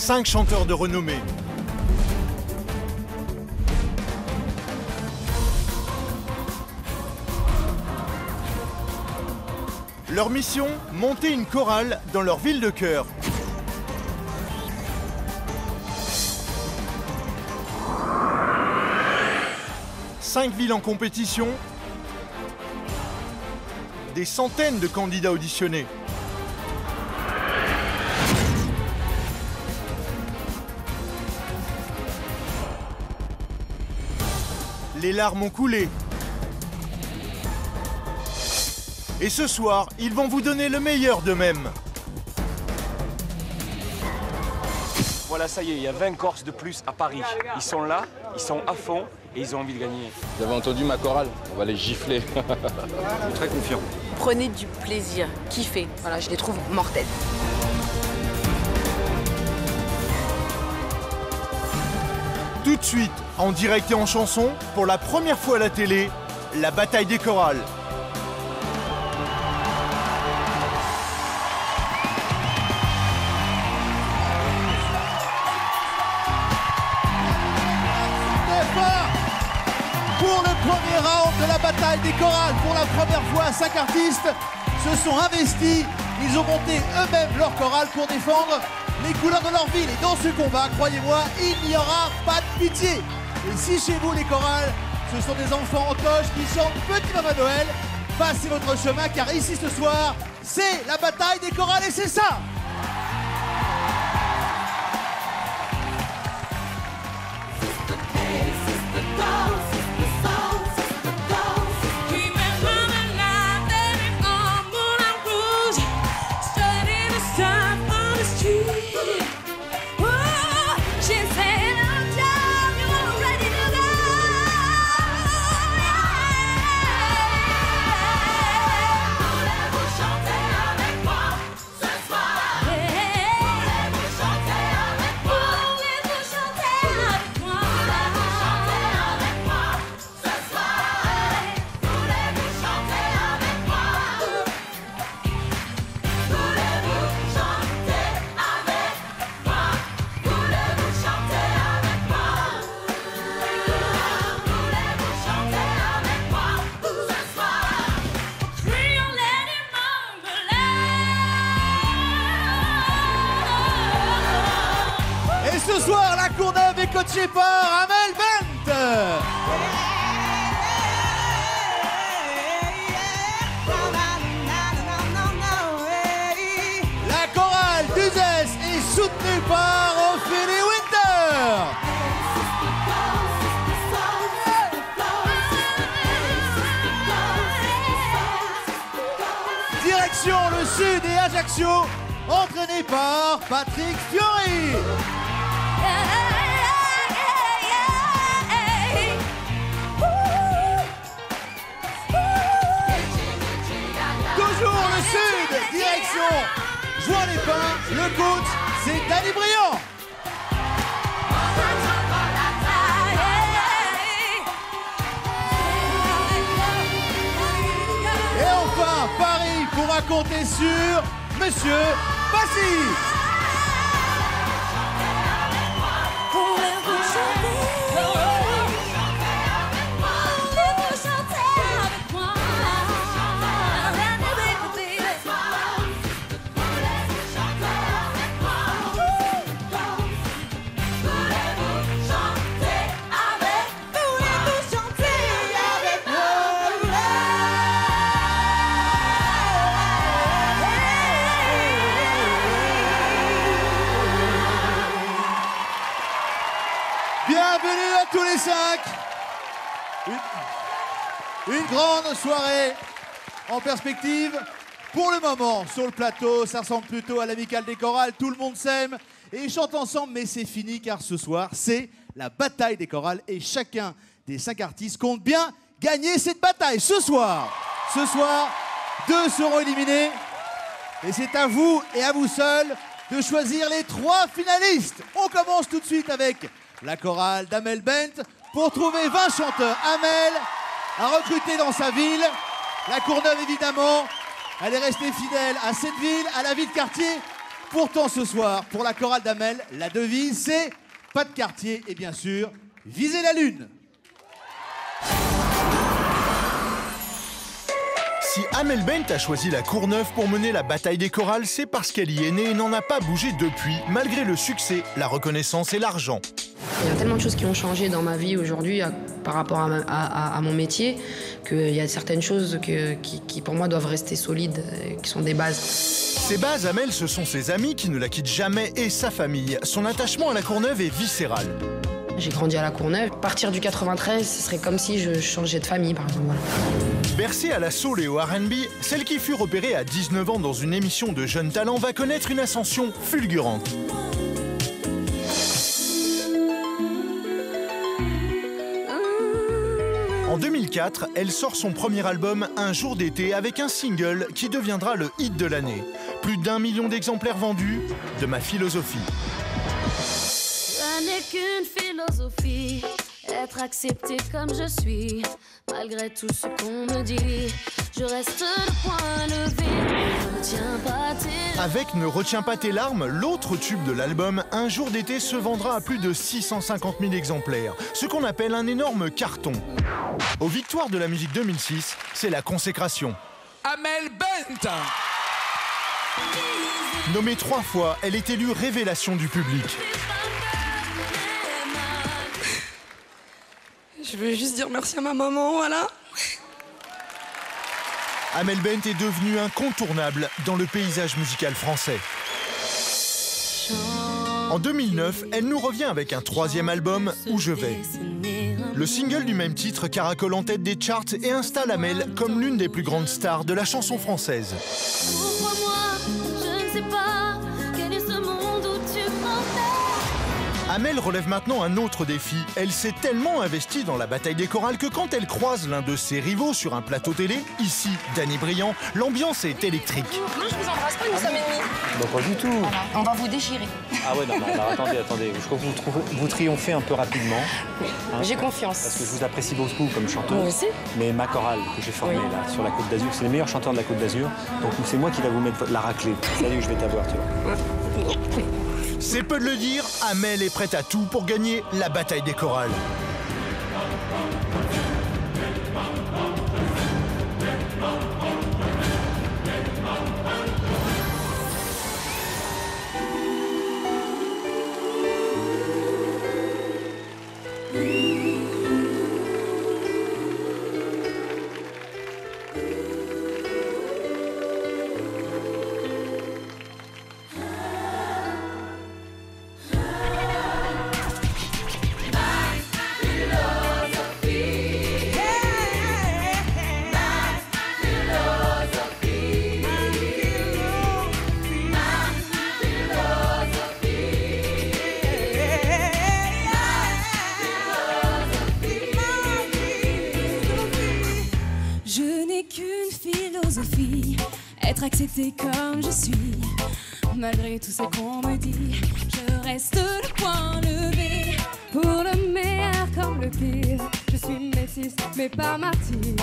5 chanteurs de renommée. Leur mission, monter une chorale dans leur ville de cœur. Cinq villes en compétition, des centaines de candidats auditionnés. Les larmes ont coulé. Et ce soir, ils vont vous donner le meilleur d'eux-mêmes. Voilà, ça y est, il y a 20 Corses de plus à Paris. Ils sont là, ils sont à fond et ils ont envie de gagner. Vous avez entendu ma chorale? On va les gifler. Je suis très confiant. Prenez du plaisir, kiffez. Voilà, je les trouve mortels. Tout de suite, en direct et en chanson, pour la première fois à la télé, la bataille des chorales. Pour le premier round de la bataille des chorales, pour la première fois, 5 artistes se sont investis. Ils ont monté eux-mêmes leur chorale pour défendre les couleurs de leur ville. Et dans ce combat, croyez-moi, il n'y aura pas de pitié. Et si chez vous, les chorales, ce sont des enfants en toge qui chantent Petit Papa Noël, passez votre chemin, car ici ce soir, c'est la bataille des chorales et c'est ça. Ce soir, la Courneuve est coachée par Amel Bent. La chorale d'Uzès est soutenue par Ophélie Winter. Direction le Sud et Ajaccio, entraîné par Patrick Fiori. Toujours le Sud, direction Joie-les-Pins, le coach, c'est Danny Briand. Et enfin, Paris pourra compter sur Monsieur Bassis. Bienvenue à tous les 5. Une grande soirée en perspective. Pour le moment, sur le plateau, ça ressemble plutôt à l'amicale des chorales. Tout le monde s'aime et ils chantent ensemble, mais c'est fini car ce soir, c'est la bataille des chorales et chacun des 5 artistes compte bien gagner cette bataille. Ce soir, 2 seront éliminés et c'est à vous et à vous seuls de choisir les 3 finalistes. On commence tout de suite avec la chorale d'Amel Bent. Pour trouver 20 chanteurs, Amel a recruté dans sa ville. La Courneuve, évidemment, elle est restée fidèle à cette ville, à la vie de quartier. Pourtant ce soir, pour la chorale d'Amel, la devise c'est pas de quartier et bien sûr, visez la lune. Si Amel Bent a choisi la Courneuve pour mener la bataille des chorales, c'est parce qu'elle y est née et n'en a pas bougé depuis, malgré le succès, la reconnaissance et l'argent. Il y a tellement de choses qui ont changé dans ma vie aujourd'hui par rapport à mon métier qu'il y a certaines choses qui pour moi doivent rester solides, qui sont des bases. Ces bases, Amel, ce sont ses amis qui ne la quittent jamais et sa famille. Son attachement à la Courneuve est viscéral. J'ai grandi à la Courneuve. À partir du 93, ce serait comme si je changeais de famille, par exemple. Voilà. Bercée à la soul et au R&B, celle qui fut repérée à 19 ans dans une émission de jeunes talents va connaître une ascension fulgurante. En 2004, elle sort son premier album Un jour d'été avec un single qui deviendra le hit de l'année. Plus d'1 million d'exemplaires vendus de Ma philosophie. Ce n'est qu'une philosophie, être accepté comme je suis. Malgré tout ce qu'on me dit, je reste le point levé. Ne retiens pas tes larmes. Avec Ne retiens pas tes larmes, l'autre tube de l'album Un jour d'été se vendra à plus de 650 000 exemplaires, ce qu'on appelle un énorme carton. Aux Victoires de la musique 2006, c'est la consécration. Amel Bent. Nommée 3 fois, elle est élue révélation du public. Je veux juste dire merci à ma maman, voilà. Amel Bent est devenue incontournable dans le paysage musical français. En 2009, elle nous revient avec un 3e album, Où je vais. Le single du même titre caracole en tête des charts et installe Amel comme l'une des plus grandes stars de la chanson française. Pourquoi moi, je ne sais pas quel est ce monde où tu m'emmènes. Amel relève maintenant un autre défi. Elle s'est tellement investie dans la bataille des chorales que quand elle croise l'un de ses rivaux sur un plateau télé, ici Danny Briand, l'ambiance est électrique. Moi, je vous embrasse pas, nous sommes ennemis. Bah, pas du tout. Voilà, on va vous déchirer. Ah ouais, non, alors attendez. Je crois que vous triomphez un peu rapidement. Hein, J'ai confiance. Parce que je vous apprécie beaucoup comme chanteuse. Moi aussi. Mais ma chorale que j'ai formée là, sur la Côte d'Azur, c'est les meilleurs chanteurs de la Côte d'Azur. Donc c'est moi qui va vous mettre la raclée. Salut, je vais t'avoir, tu vois. C'est peu de le dire, Amel est prête à tout pour gagner la bataille des chorales. Être acceptée comme je suis. Malgré tout ce qu'on me dit, je reste le point levé. Pour le meilleur comme le pire, je suis métisse mais pas martyr.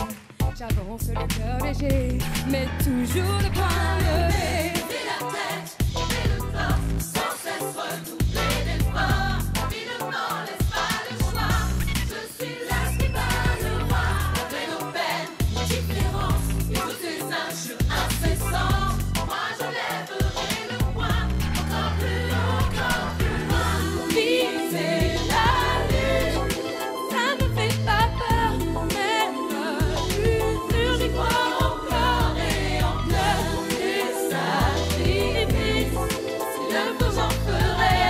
J'avance le cœur léger, mais toujours le point levé. J'ai la tête, j'ai le corps, sans cesse redoubler d'efforts. Il ne m'en laisse pas le choix. Je suis là qui bat le roi. Avec nos peines, nos différences, et tous ces injures incessants. Moi je lèverai le poing, encore plus loin. Viser la lune, ça me fait pas peur, mais plus sûr j'y crois encore et en pleurs des sacrifices. Si le faut j'en ferai,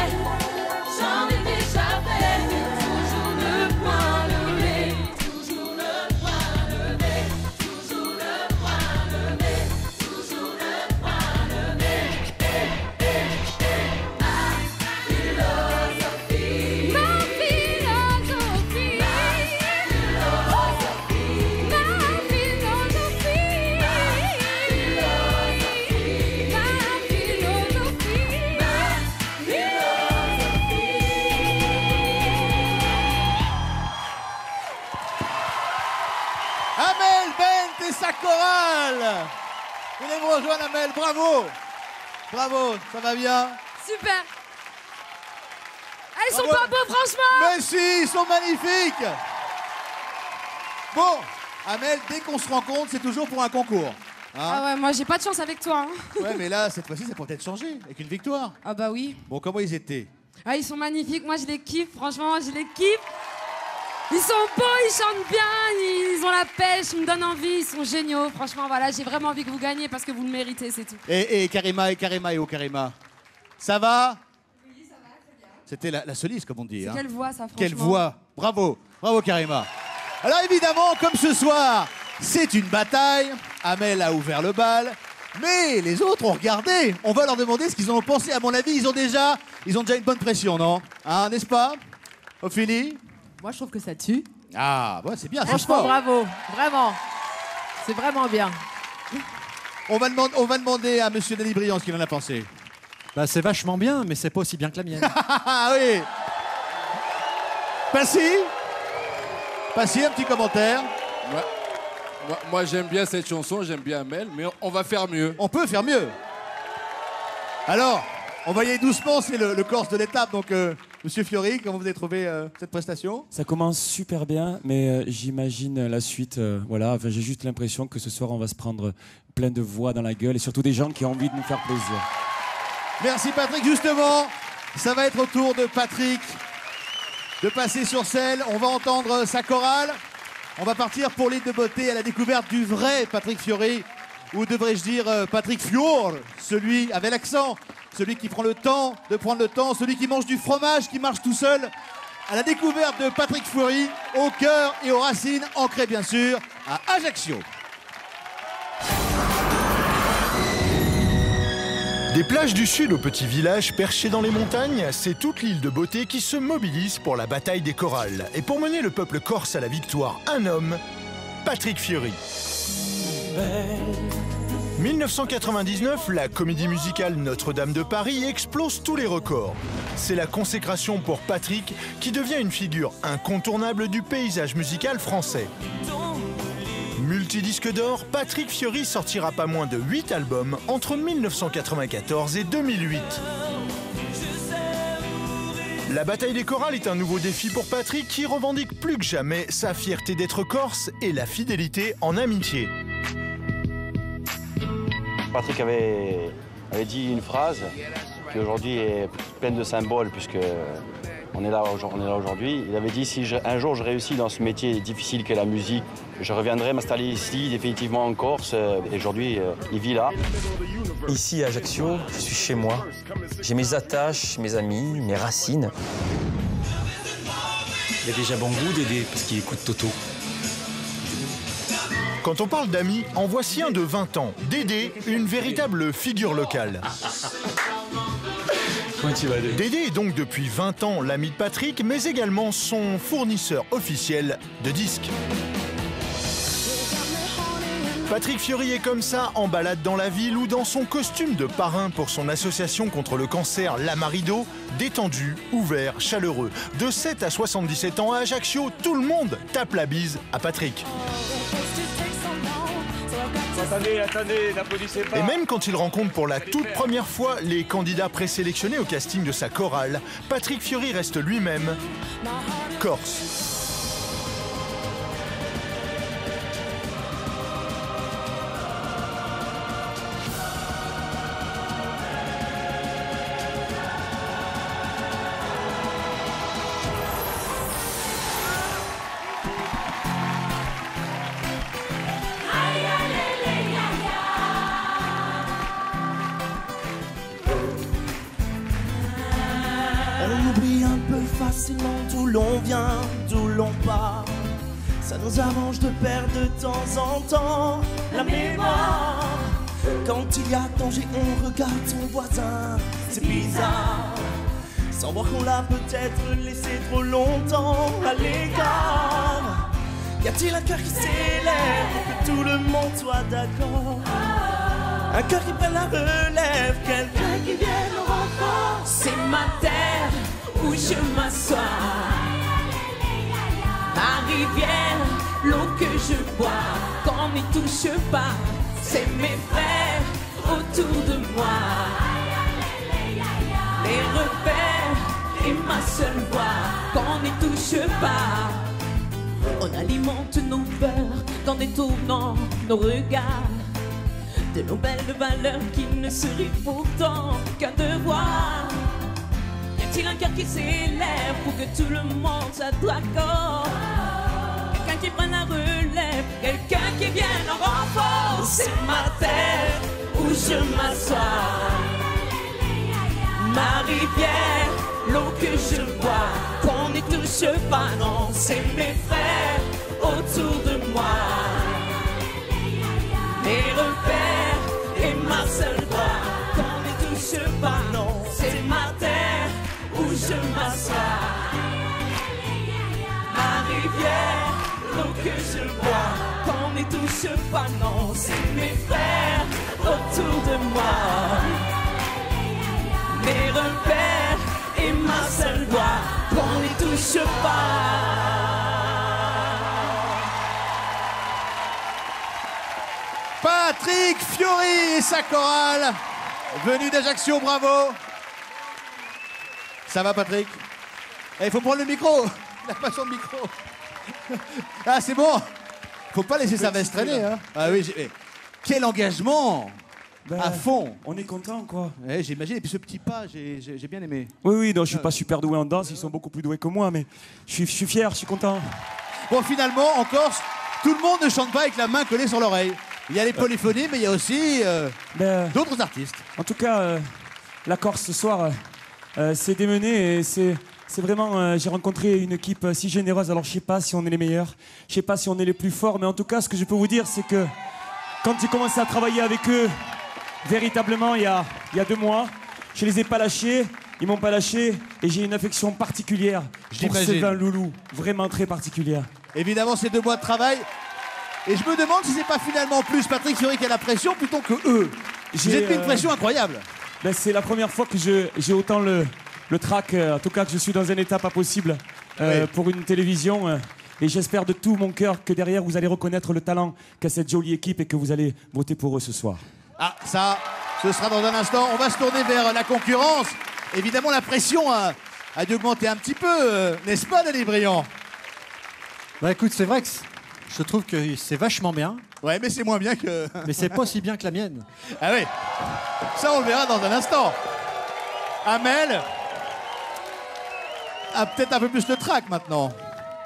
j'en ai déjà fait. Toujours le point levé, toujours le point levé, toujours le point levé, toujours le point levé. Ma philosophie, Amel Bent et sa chorale. Venez me rejoindre, Amel, bravo. Bravo, ça va bien? Super. Ah, ils sont Bravo. pas beaux, franchement. Mais si, ils sont magnifiques. Bon, Amel, dès qu'on se rencontre, c'est toujours pour un concours. Hein? Ah ouais, moi j'ai pas de chance avec toi. Hein. Ouais, mais là, cette fois-ci, ça pourrait peut-être changer, avec une victoire. Ah bah oui. Bon, comment ils étaient? Ah, ils sont magnifiques, moi je les kiffe, franchement, je les kiffe. Ils sont beaux, ils chantent bien, ils ont la pêche, ils me donnent envie, ils sont géniaux. Franchement, voilà, j'ai vraiment envie que vous gagniez parce que vous le méritez, c'est tout. Et Karima, et oh Karima. Ça va? Oui, ça va, très bien. C'était la soliste, comme on dit. C'est Hein. quelle voix, ça, franchement. Quelle voix. Bravo, bravo Karima. Alors évidemment, comme ce soir, c'est une bataille. Amel a ouvert le bal. Mais les autres ont regardé. On va leur demander ce qu'ils en ont pensé. À mon avis, ils ont déjà une bonne pression, non? Hein, n'est-ce pas? Ophélie? Moi, je trouve que ça tue. Ah, ouais, c'est bien, c'est Franchement, sport. bravo. Vraiment. C'est vraiment bien. On va demander à Monsieur Denis Briand ce qu'il en a pensé. Bah, c'est vachement bien, mais c'est pas aussi bien que la mienne. Ah oui. Passy, un petit commentaire. Moi, j'aime bien cette chanson, j'aime bien Amel, mais on va faire mieux. On peut faire mieux. Alors, on va y aller doucement, c'est le Corse de l'étape. Donc, Monsieur Fiori, comment vous avez trouvé cette prestation? Ça commence super bien, mais j'imagine la suite. Voilà, enfin, j'ai juste l'impression que ce soir, on va se prendre plein de voix dans la gueule et surtout des gens qui ont envie de nous faire plaisir. Merci Patrick. Justement, ça va être au tour de Patrick de passer sur scène. On va entendre sa chorale. On va partir pour l'île de beauté à la découverte du vrai Patrick Fiori. Ou devrais-je dire Patrick Fior, celui avec l'accent, celui qui prend le temps de prendre le temps, celui qui mange du fromage, qui marche tout seul. À la découverte de Patrick Fiori, au cœur et aux racines, ancré bien sûr à Ajaccio. Des plages du sud au petit village perché dans les montagnes, c'est toute l'île de beauté qui se mobilise pour la bataille des chorales. Et pour mener le peuple corse à la victoire, un homme, Patrick Fiori. 1999, la comédie musicale Notre-Dame de Paris explose tous les records. C'est la consécration pour Patrick qui devient une figure incontournable du paysage musical français. Multidisque d'or, Patrick Fiori sortira pas moins de 8 albums entre 1994 et 2008. La bataille des chorales est un nouveau défi pour Patrick qui revendique plus que jamais sa fierté d'être corse et la fidélité en amitié. Patrick avait dit une phrase qui aujourd'hui est pleine de symboles puisque on est là aujourd'hui. Il avait dit si un jour je réussis dans ce métier difficile qu'est la musique, je reviendrai m'installer ici définitivement en Corse. Et aujourd'hui, il vit là. Ici à Ajaccio, je suis chez moi. J'ai mes attaches, mes amis, mes racines. Il a déjà bon goût Dédé parce qu'il écoute Toto. Quand on parle d'amis, en voici un de 20 ans. Dédé, une véritable figure locale. Comment tu vas, Dédé ? Dédé est donc depuis 20 ans l'ami de Patrick, mais également son fournisseur officiel de disques. Patrick Fiori est comme ça, en balade dans la ville ou dans son costume de parrain pour son association contre le cancer Lamarido, détendu, ouvert, chaleureux. De 7 à 77 ans à Ajaccio, tout le monde tape la bise à Patrick. Attendez, n'applaudissez pas. Et même quand il rencontre pour la toute première fois les candidats présélectionnés au casting de sa chorale, Patrick Fiori reste lui-même corse. On oublie un peu facilement d'où l'on vient, d'où l'on part. Ça nous arrange de perdre de temps en temps la mémoire. Quand il y a danger, on regarde son voisin, c'est bizarre. Sans voir qu'on l'a peut-être laissé trop longtemps à l'écart. Y a-t-il un cœur qui s'élève pour que tout le monde soit d'accord? Un cœur qui prenne la relève, quelqu'un qui vienne au renfort. C'est ma terre où je m'assois. Ma rivière, l'eau que je bois. Qu'on n'y touche pas, c'est mes frères autour de moi. mes repères et ma seule voix qu'on n'y touche pas. On alimente nos peurs en détournant nos regards de nos belles valeurs qui ne seraient pourtant qu'un devoir. Y a-t-il un cœur qui s'élève pour que tout le monde soit d'accord? Quelqu'un qui prenne la relève, quelqu'un qui vienne en renfort. C'est ma terre où je m'assois, ma rivière, l'eau que je bois, qu'on n'y touche pas, non, c'est mes frères autour de moi, mes repères et ma seule voix, qu'on n'y touche pas, non, c'est ma terre où je m'assois, ma rivière, l'eau que je bois, qu'on n'y touche pas, non, c'est mes frères autour de moi, mes repères et ma seule voix, qu'on n'y touche pas. Patrick Fiori et sa chorale, venu d'Ajaccio, bravo. Ça va Patrick? Il faut prendre le micro, il n'a pas son micro. Ah c'est bon, faut pas laisser sa veste traîner. Hein. Ah oui, quel engagement! À fond. On est content, quoi. Ouais, j'imagine. Et puis ce petit pas, j'ai bien aimé. Oui, non, je suis pas super doué en danse, ils sont beaucoup plus doués que moi, mais je suis fier, je suis content. Bon, finalement, en Corse, tout le monde ne chante pas avec la main collée sur l'oreille. Il y a les polyphonies, mais il y a aussi d'autres artistes. En tout cas, la Corse ce soir, c'est démené et c'est vraiment... j'ai rencontré une équipe si généreuse, alors je sais pas si on est les meilleurs, je sais pas si on est les plus forts, mais en tout cas, ce que je peux vous dire, c'est que quand j'ai commencé à travailler avec eux, véritablement, il y a 2 mois, je les ai pas lâchés, ils m'ont pas lâché, et j'ai une affection particulière pour ce vin loulou, vraiment très particulière. Évidemment, c'est 2 mois de travail, et je me demande si c'est pas finalement plus Patrick Fiori qui a la pression plutôt que eux. Vous êtes mis une pression incroyable. Ben, c'est la première fois que j'ai autant le trac, en tout cas que je suis dans un état pas possible pour une télévision. Et j'espère de tout mon cœur que derrière vous allez reconnaître le talent qu'a cette jolie équipe et que vous allez voter pour eux ce soir. Ah, ça, ce sera dans un instant. On va se tourner vers la concurrence. Évidemment, la pression a dû augmenter un petit peu, n'est-ce pas, Denis Briand? Bah écoute, c'est vrai que je trouve que c'est vachement bien. Ouais, mais c'est moins bien que... Mais c'est pas aussi bien que la mienne. Ah oui, ça on le verra dans un instant. Amel a peut-être un peu plus de trac maintenant.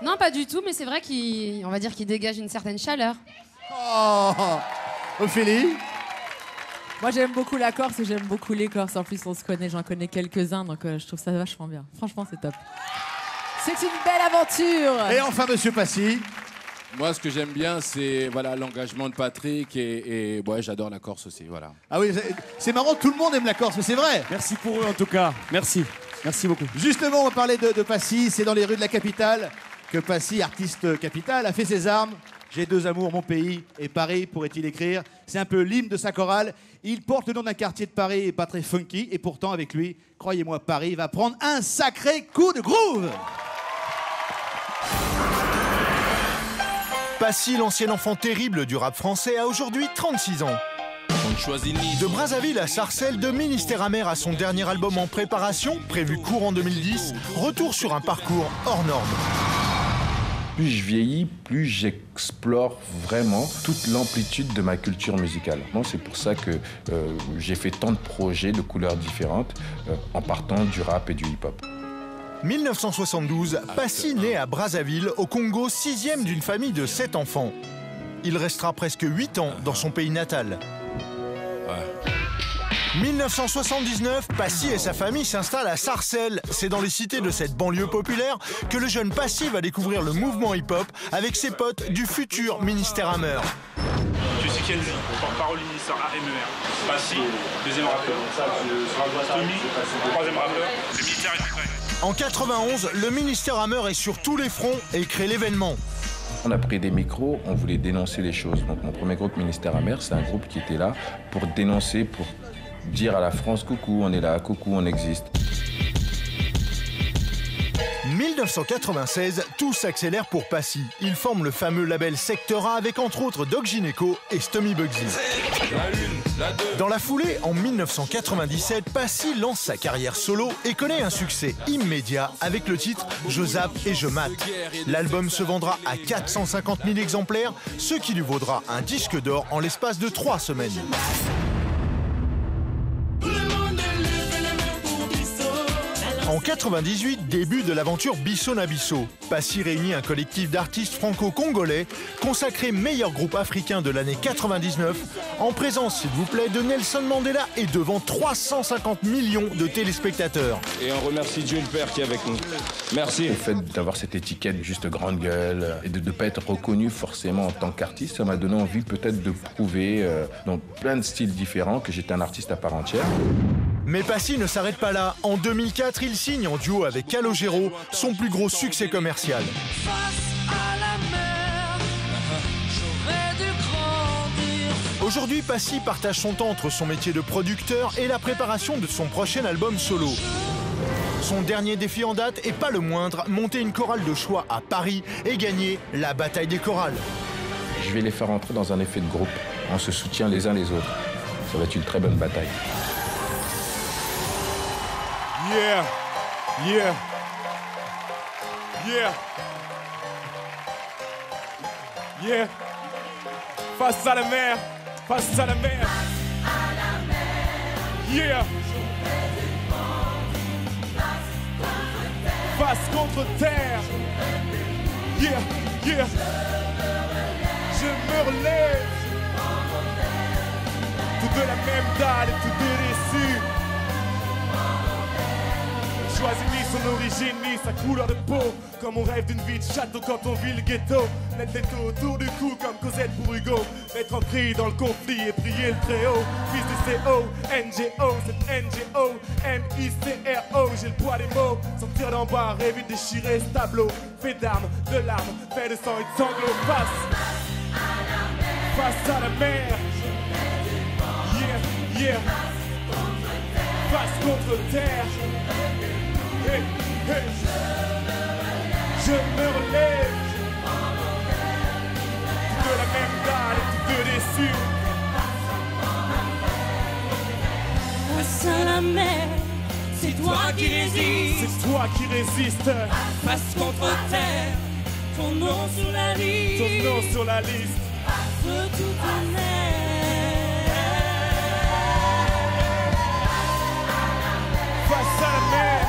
Non, pas du tout, mais c'est vrai qu'on va dire qu'il dégage une certaine chaleur. Oh, Ophélie? Moi, j'aime beaucoup la Corse et j'aime beaucoup les Corses. En plus, on se connaît, j'en connais quelques-uns, donc je trouve ça vachement bien. Franchement, c'est top. C'est une belle aventure. Et enfin, Monsieur Passy. Moi, ce que j'aime bien, c'est voilà, l'engagement de Patrick et ouais, j'adore la Corse aussi. Voilà. Ah oui, c'est marrant, tout le monde aime la Corse, mais c'est vrai. Merci pour eux, en tout cas. Merci. Merci beaucoup. Justement, on va parler de Passy. C'est dans les rues de la capitale que Passy, artiste capitale, a fait ses armes. J'ai 2 amours, mon pays et Paris, pourrait-il écrire. C'est un peu l'hymne de sa chorale. Il porte le nom d'un quartier de Paris et pas très funky. Et pourtant, avec lui, croyez-moi, Paris va prendre un sacré coup de groove. Passy, l'ancien enfant terrible du rap français, a aujourd'hui 36 ans. De Brazzaville à Sarcelles, de Ministère Amer à son dernier album en préparation, prévu courant 2010, retour sur un parcours hors norme. Plus je vieillis, plus j'explore vraiment toute l'amplitude de ma culture musicale. C'est pour ça que j'ai fait tant de projets de couleurs différentes en partant du rap et du hip-hop. 1972, Passy naît à Brazzaville, au Congo, 6e d'une famille de 7 enfants. Il restera presque 8 ans dans son pays natal. 1979, Passy et sa famille s'installent à Sarcelles. C'est dans les cités de cette banlieue populaire que le jeune Passy va découvrir le mouvement hip-hop avec ses potes du futur Ministère Amer. Je suis Kenzie, porte-parole du ministère AMER. Passy, deuxième rappeur. Tommy, troisième rappeur. Le ministère est prêt. En 91, le Ministère Amer est sur tous les fronts et crée l'événement. On a pris des micros, on voulait dénoncer les choses. Donc mon premier groupe Ministère Amer, c'est un groupe qui était là pour dénoncer, pour dire à la France, coucou, on est là, coucou, on existe. 1996, tout s'accélère pour Passy. Il forme le fameux label Secteur A avec entre autres Doc Gineco et Stommy Bugsy. La une, Dans la foulée, en 1997, Passy lance sa carrière solo et connaît un succès immédiat avec le titre « Je zappe et je mate ». L'album se vendra à 450 000 exemplaires, ce qui lui vaudra un disque d'or en l'espace de 3 semaines. En 98, début de l'aventure Bisso na Bisso. Passy réunit un collectif d'artistes franco-congolais consacré meilleur groupe africain de l'année 99, en présence, s'il vous plaît, de Nelson Mandela et devant 350 millions de téléspectateurs. Et on remercie Dieu le Père qui est avec nous. Merci. Le fait d'avoir cette étiquette juste grande gueule et de ne pas être reconnu forcément en tant qu'artiste, ça m'a donné envie peut-être de prouver dans plein de styles différents que j'étais un artiste à part entière. Mais Passy ne s'arrête pas là. En 2004, il signe en duo avec Calogero son plus gros succès commercial. Aujourd'hui, Passy partage son temps entre son métier de producteur et la préparation de son prochain album solo. Son dernier défi en date, et pas le moindre, monter une chorale de choix à Paris et gagner la bataille des chorales. Je vais les faire entrer dans un effet de groupe. On se soutient les uns les autres. Ça va être une très bonne bataille. Yeah, yeah, yeah, yeah. Face à la mer, face à la mer. Yeah. Face contre terre. Yeah, yeah. Je me relève. Tout de la même dalle et tout de déçu. Choisis ni son origine ni sa couleur de peau. Comme on rêve d'une vie de château quand on vit le ghetto. Mettre les taux autour du cou comme Cosette pour Hugo. Mettre en cri dans le conflit et prier le très haut. Fils de CO, NGO, c'est NGO, M-I-C-R-O. J'ai le poids des mots, sortir d'en bas, rêver de déchirer ce tableau. Fait d'armes, de larmes, fait de sang et de sanglots. Face à la mer. Yeah, yeah. Face contre terre. Hey, hey. Je me relève. Tout de la même dalle et tout de déçu. Face à la mer, c'est toi qui résistes. C'est toi qui résistes. Face contre terre, ton nom sur la liste. Ton nom sur la liste. Passe tout en air. Face à la mer.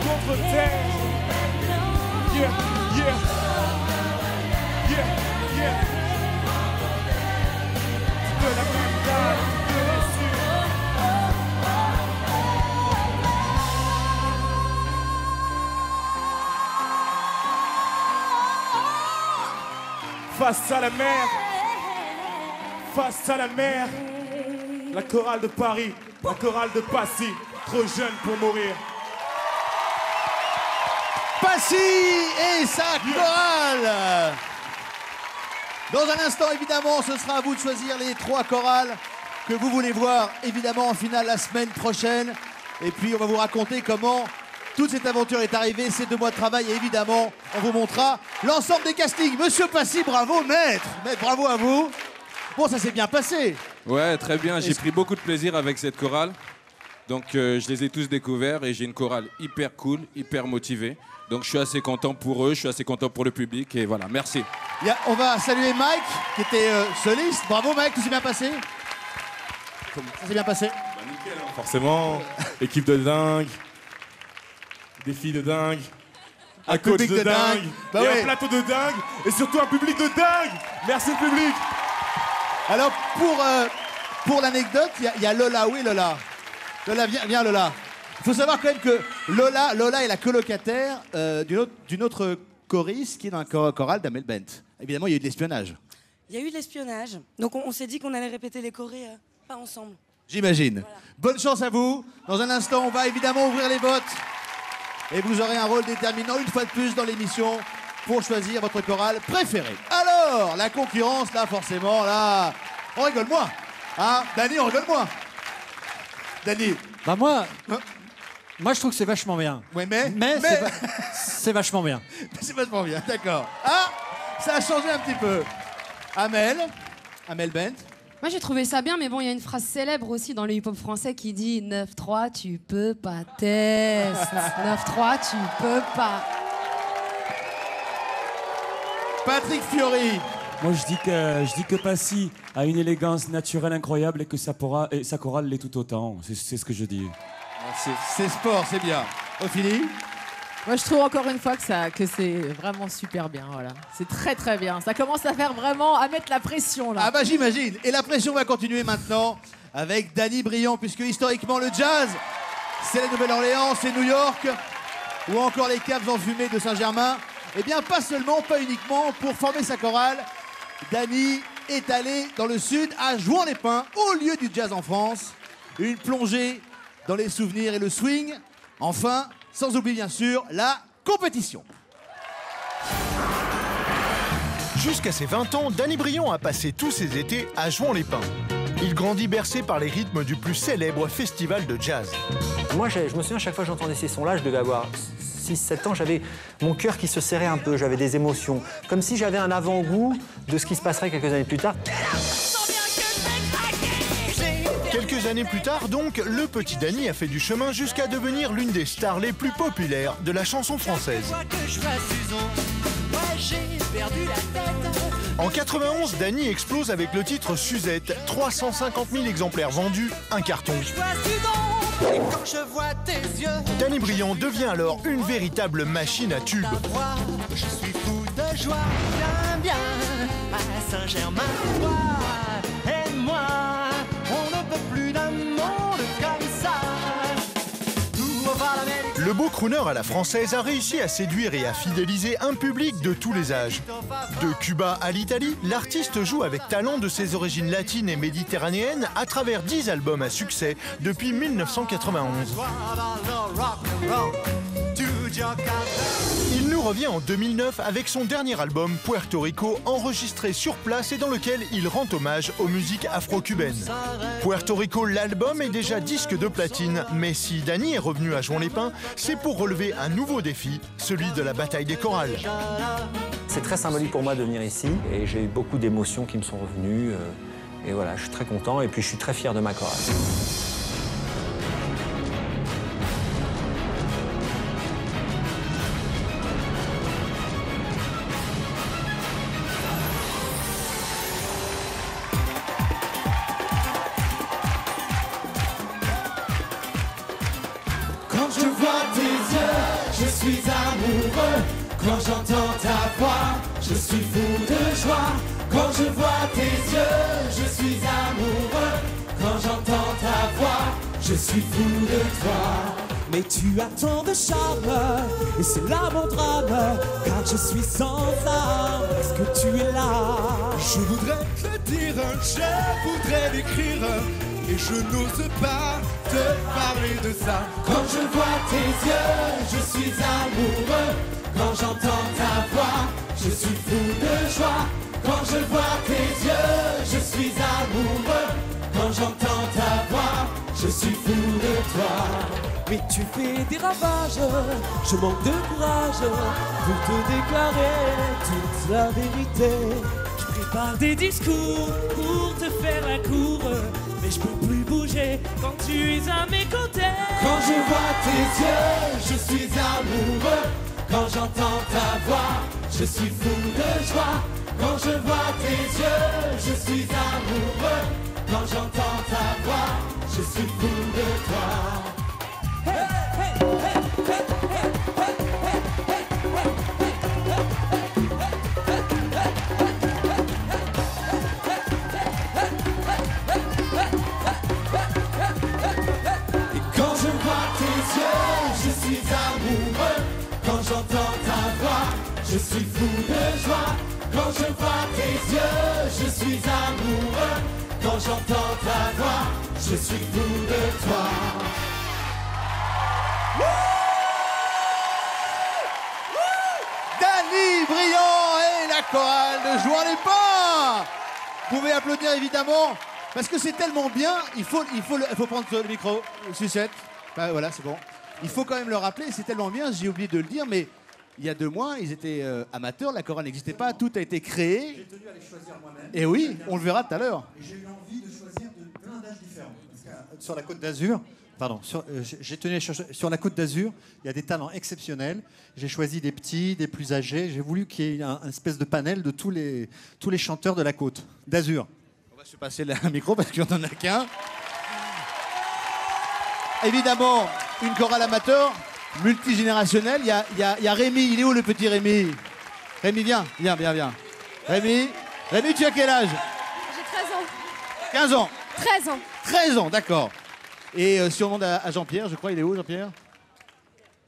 Contre terre. Yeah, yeah. Yeah, yeah. De la même dalle, de dessus. Face à la mer. Face à la mer. La chorale de Paris, la chorale de Passy, trop jeune pour mourir. Passy et sa chorale. Dans un instant, évidemment, ce sera à vous de choisir les 3 chorales que vous voulez voir, évidemment, en finale la semaine prochaine. Et puis, on va vous raconter comment toute cette aventure est arrivée, ces 2 mois de travail. Et évidemment, on vous montrera l'ensemble des castings. Monsieur Passy, bravo, maître. Maître, bravo à vous. Bon, ça s'est bien passé. Ouais, très bien. J'ai pris beaucoup de plaisir avec cette chorale. Donc, je les ai tous découverts et j'ai une chorale hyper cool, hyper motivée. Donc je suis assez content pour eux, je suis assez content pour le public et voilà, merci. On va saluer Mike qui était soliste. Bravo Mike, tout s'est bien passé? Ça s'est bien passé? Bah, nickel, hein. Forcément, équipe de dingue, des filles de dingue, un coach de dingue, bah et ouais. un plateau de dingue et surtout un public de dingue. Merci le public. Alors pour l'anecdote, il y a Lola. Où est Lola? Lola, viens Lola. Il faut savoir quand même que Lola est la colocataire d'une autre choriste qui est dans un choral d'Amel Bent. Évidemment, il y a eu de l'espionnage. Il y a eu de l'espionnage. Donc on s'est dit qu'on allait répéter les chorés pas ensemble. J'imagine. Voilà. Bonne chance à vous. Dans un instant, on va évidemment ouvrir les votes. Et vous aurez un rôle déterminant une fois de plus dans l'émission pour choisir votre chorale préférée. Alors, la concurrence, là, forcément, là, on rigole moins. Hein, Dany, on rigole moins. Dany. Bah moi, je trouve que c'est vachement bien. Ouais, mais c'est vachement bien. C'est vachement bien, d'accord. Ah, ça a changé un petit peu. Amel Bent. Moi j'ai trouvé ça bien, mais bon, il y a une phrase célèbre aussi dans le hip-hop français qui dit 9-3, tu peux pas test. 9-3, tu peux pas. Patrick Fiori. Moi, je dis que Passy a une élégance naturelle incroyable et que sa chorale l'est tout autant. C'est ce que je dis. C'est sport, c'est bien. Ophélie. Moi, je trouve encore une fois que c'est vraiment super bien. Voilà. C'est très très bien. Ça commence à faire vraiment à mettre la pression là. Ah bah j'imagine. Et la pression va continuer maintenant avec Danny Briand, puisque historiquement le jazz, c'est la Nouvelle-Orléans, c'est New York, ou encore les caves enfumées de Saint-Germain. Eh bien, pas seulement, pas uniquement. Pour former sa chorale, Danny est allé dans le sud, à Jouan-les-Pins, au lieu du jazz en France. Une plongée dans les souvenirs et le swing. Enfin, sans oublier bien sûr la compétition. Jusqu'à ses 20 ans, Danny Briand a passé tous ses étés à Jouan-les-Pins. Il grandit bercé par les rythmes du plus célèbre festival de jazz. Moi, je me souviens, chaque fois que j'entendais ces sons-là, je devais avoir 6-7 ans, j'avais mon cœur qui se serrait un peu, j'avais des émotions. Comme si j'avais un avant-goût de ce qui se passerait quelques années plus tard. Quelques années plus tard, donc, le petit Danny a fait du chemin jusqu'à devenir l'une des stars les plus populaires de la chanson française. En 91, Danny explose avec le titre Suzette, 350 000 exemplaires vendus, un carton. Danny Briand devient alors une véritable machine à tubes. Je suis fou de joie, viens bien à Saint-Germain. Toi et moi, on ne peut plus d'un monde comme ça. Le beau crooner à la française a réussi à séduire et à fidéliser un public de tous les âges. De Cuba à l'Italie, l'artiste joue avec talent de ses origines latines et méditerranéennes à travers 10 albums à succès depuis 1991. Il nous revient en 2009 avec son dernier album Puerto Rico, enregistré sur place et dans lequel il rend hommage aux musiques afro-cubaines. Puerto Rico, l'album, est déjà disque de platine, mais si Danny est revenu à Jouan-les-Pins, c'est pour relever un nouveau défi, celui de la bataille des chorales. C'est très symbolique pour moi de venir ici et j'ai eu beaucoup d'émotions qui me sont revenues. Et voilà, je suis très content et puis je suis très fier de ma chorale. Quand je vois tes yeux, je suis amoureux. Quand j'entends ta voix, je suis fou de joie. Quand je vois tes yeux, je suis amoureux. Quand j'entends ta voix, je suis fou de toi. Mais tu as tant de charme, et c'est là mon drame. Car je suis sans âme, est-ce que tu es là? Je voudrais te le dire, je voudrais l'écrire, et je n'ose pas te parler de ça. Quand je vois tes yeux, je suis amoureux. Quand j'entends ta voix, je suis fou de joie. Quand je vois tes yeux, je suis amoureux. Quand j'entends ta voix, je suis fou de toi. Mais tu fais des ravages, je manque de courage pour te déclarer toute la vérité. Je prépare des discours pour te faire la cour, mais je peux plus bouger quand tu es à mes côtés. Quand je vois tes yeux, je suis amoureux. Quand j'entends ta voix, je suis fou de joie. Quand je vois tes yeux, je suis amoureux. Quand j'entends ta voix, je suis fou de toi. Et quand je vois tes yeux, je suis amoureux. Quand j'entends ta voix, je suis fou de joie. Quand je vois tes yeux, je suis amoureux. Quand j'entends ta voix, je suis fou de toi. Danny Briand et la chorale de Jouan-les-Pins. Vous pouvez applaudir évidemment, parce que c'est tellement bien, il faut prendre le micro, Sucette. Voilà, c'est bon. Il faut quand même le rappeler, c'est tellement bien, j'ai oublié de le dire, mais il y a 2 mois, ils étaient amateurs, la chorale n'existait pas, tout a été créé. J'ai tenu à les choisir moi-même. Et oui, on le verra tout à l'heure. Et j'ai eu envie de choisir de plein d'âges différents. Parce que, sur la Côte d'Azur, j'ai tenu à chercher- sur la Côte d'Azur, il y a des talents exceptionnels. J'ai choisi des petits, des plus âgés. J'ai voulu qu'il y ait un espèce de panel de tous les chanteurs de la Côte d'Azur. On va se passer un micro parce qu'on n'en a qu'un. Évidemment, une chorale amateur, multigénérationnelle. Il y a Rémi. Il est où le petit Rémi? Rémi, viens. Rémi, tu as quel âge? J'ai 13 ans. 15 ans. 13 ans. 13 ans, d'accord. Et si on demande à Jean-Pierre, je crois, il est où, Jean-Pierre?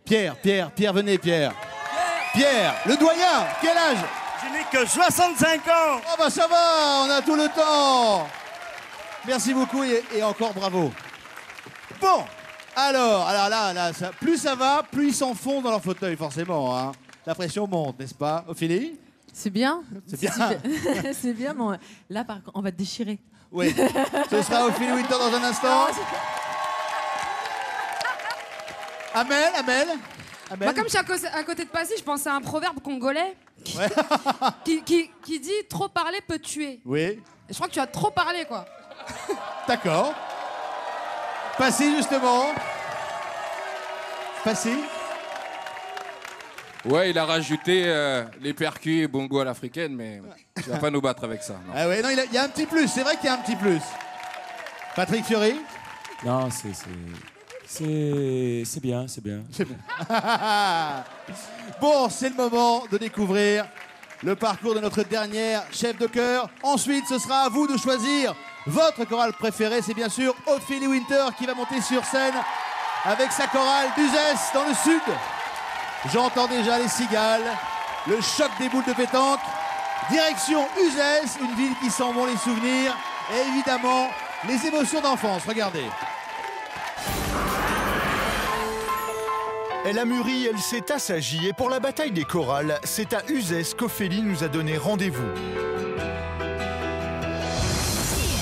Pierre, venez, Pierre. Pierre, le doyen, quel âge? Je n'ai que 65 ans. Oh bah ça va, on a tout le temps. Merci beaucoup et encore bravo. Bon, alors là, plus ça va, plus ils s'enfoncent dans leur fauteuil, forcément. Hein. La pression monte, n'est-ce pas, Ophélie? C'est bien. C'est bien. C'est bien, mais là, par contre, on va te déchirer. Oui, ce sera Ophélie Winter dans un instant. Amel. Moi, comme je suis à côté de Passy, je pensais à un proverbe congolais qui dit « Trop parler peut tuer Oui. ». Et je crois que tu as trop parlé, quoi. D'accord. Passy, justement. Passy. Ouais, il a rajouté les percus et bongo à l'africaine, mais il va pas nous battre avec ça. Non. Ah ouais, non, il y a un petit plus, c'est vrai qu'il y a un petit plus. Patrick Fiori. Non, c'est bien. Bon, c'est le moment de découvrir le parcours de notre dernière chef de chœur. Ensuite, ce sera à vous de choisir votre chorale préférée. C'est bien sûr Ophélie Winter qui va monter sur scène avec sa chorale d'Uzès dans le sud. J'entends déjà les cigales, le choc des boules de pétanque. Direction Uzès, une ville qui sent bon les souvenirs. Et évidemment, les émotions d'enfance. Regardez. Elle a mûri, elle s'est assagie et pour la bataille des chorales, c'est à Uzès qu'Ophélie nous a donné rendez-vous.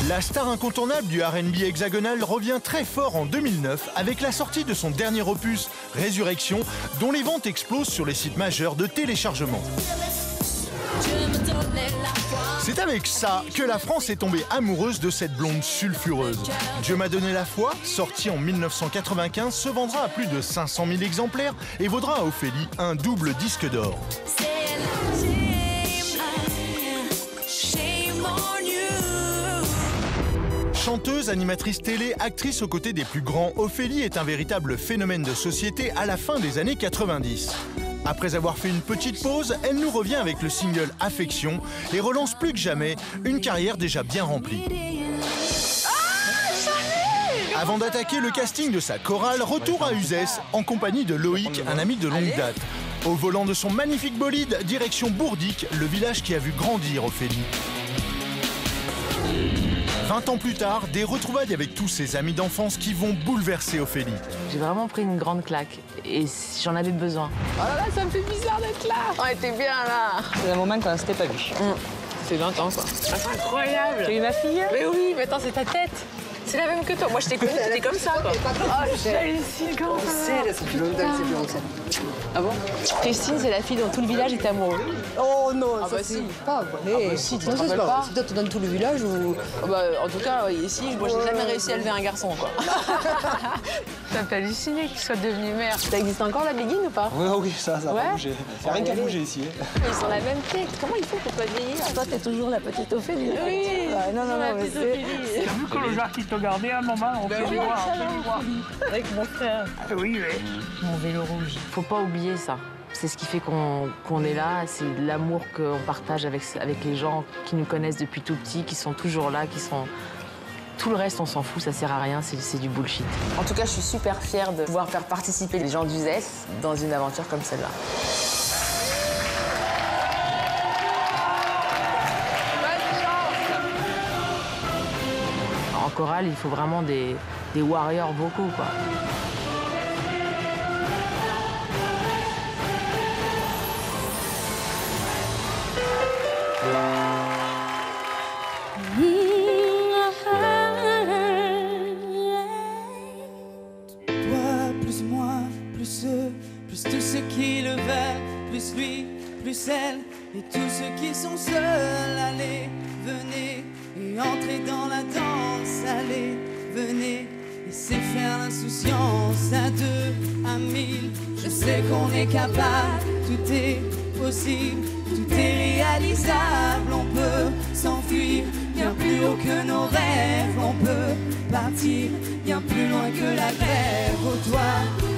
La star incontournable du R&B hexagonal revient très fort en 2009 avec la sortie de son dernier opus, Résurrection, dont les ventes explosent sur les sites majeurs de téléchargement. C'est avec ça que la France est tombée amoureuse de cette blonde sulfureuse. Dieu m'a donné la foi, sorti en 1995, se vendra à plus de 500 000 exemplaires et vaudra à Ophélie un double disque d'or. Chanteuse, animatrice télé, actrice aux côtés des plus grands, Ophélie est un véritable phénomène de société à la fin des années 90. Après avoir fait une petite pause, elle nous revient avec le single Affection et relance plus que jamais une carrière déjà bien remplie. Avant d'attaquer le casting de sa chorale, retour à Uzès en compagnie de Loïc, un ami de longue date. Au volant de son magnifique bolide, direction Bourdic, le village qui a vu grandir Ophélie. 20 ans plus tard, des retrouvailles avec tous ses amis d'enfance qui vont bouleverser Ophélie. J'ai vraiment pris une grande claque et j'en avais besoin. Oh là là, ça me fait bizarre d'être là. On était bien là. C'est un moment qu'on s'était pas vu. C'est 20 ans quoi. Ah, c'est incroyable. Tu es ma fille? Mais oui, mais attends, c'est ta tête. C'est la même que toi. Moi, je t'ai connue, t'étais comme ça, quoi. Oh, j'hallucine, comment ça va? Ça fait longtemps que c'est plus ça. Ah bon? Christine, c'est la fille dont tout le village est amoureux. Oh non, Ah ça bah c'est si. pas vrai. Ah bah si, tu te rappelles pas? Si toi, tu donnes tout le village ou... Bah, en tout cas, ici, moi, j'ai jamais réussi à élever un garçon, quoi. Ça fait halluciner qu'il soit devenu mère. Ça existe encore, la béguine, ou pas? Oui, ça a pas bougé. Ça a rien qu'à bouger ici. Ils ont la même tête. Comment il faut pour pas vieillir? Toi, t'es toujours la petite Ophélie. Oui, non, la petite Ophélie. T'as vu que le genre qui t'a gardé un moment? On peut le voir, Avec mon frère. Oui. Mon vélo rouge. Faut pas oublier ça. C'est ce qui fait qu'on est là, c'est l'amour qu'on partage avec les gens qui nous connaissent depuis tout petit, qui sont toujours là, qui sont... Tout le reste, on s'en fout, ça sert à rien, c'est du bullshit. En tout cas, je suis super fière de pouvoir faire participer les gens d'Uzès dans une aventure comme celle-là. En chorale, il faut vraiment des warriors vocaux, quoi. Toi, plus moi, plus eux, plus tous ceux qui le veulent, plus lui, plus elle, et tous ceux qui sont seuls, allez, venez, et entrez dans la danse, allez, venez, laissez faire l'insouciance à 2, à 1000, je sais qu'on est capable, tout est possible, tout est réalisable, on peut s'enfuir bien plus haut que nos rêves, on peut partir bien plus loin que la grève, oh toi,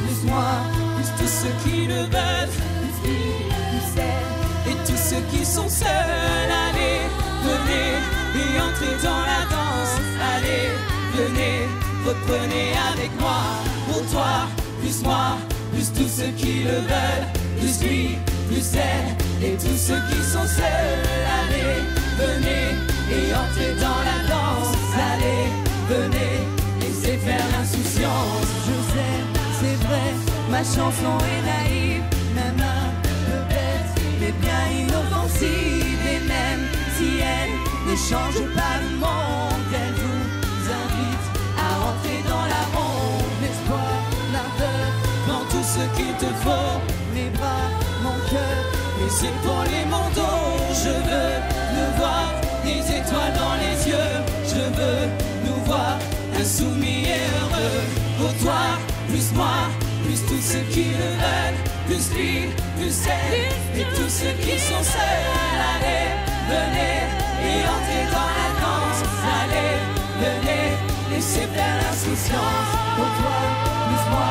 plus moi, plus tous ceux qui le veulent, plus lui, plus elle, et tous ceux qui sont seuls, allez, venez, et entrez dans la danse, allez, venez, reprenez avec moi, pour toi, plus moi, plus tous ceux qui le veulent, plus lui, plus elle, et tous ceux qui sont seuls, allez, venez, et entrez dans la danse, allez, venez, laissez faire l'insouciance, je sais, c'est vrai, ma chanson est naïve, même un peu bête, mais bien inoffensive, et même si elle ne change pas le monde, elle vous invite à entrer dans la ronde, l'espoir, l'ardeur, prends tout ce qu'il te faut, mes bras, mon cœur, les épaules et mon dos, je veux nous voir, des étoiles dans les yeux, je veux nous voir, insoumis et heureux, pour toi, plus moi, plus tous ceux qui le veulent, plus lui, plus elle, et tous ceux qui sont seuls, allez, venez, et entrez dans la danse, allez, venez, laissez faire l'insouciance, pour toi, plus moi,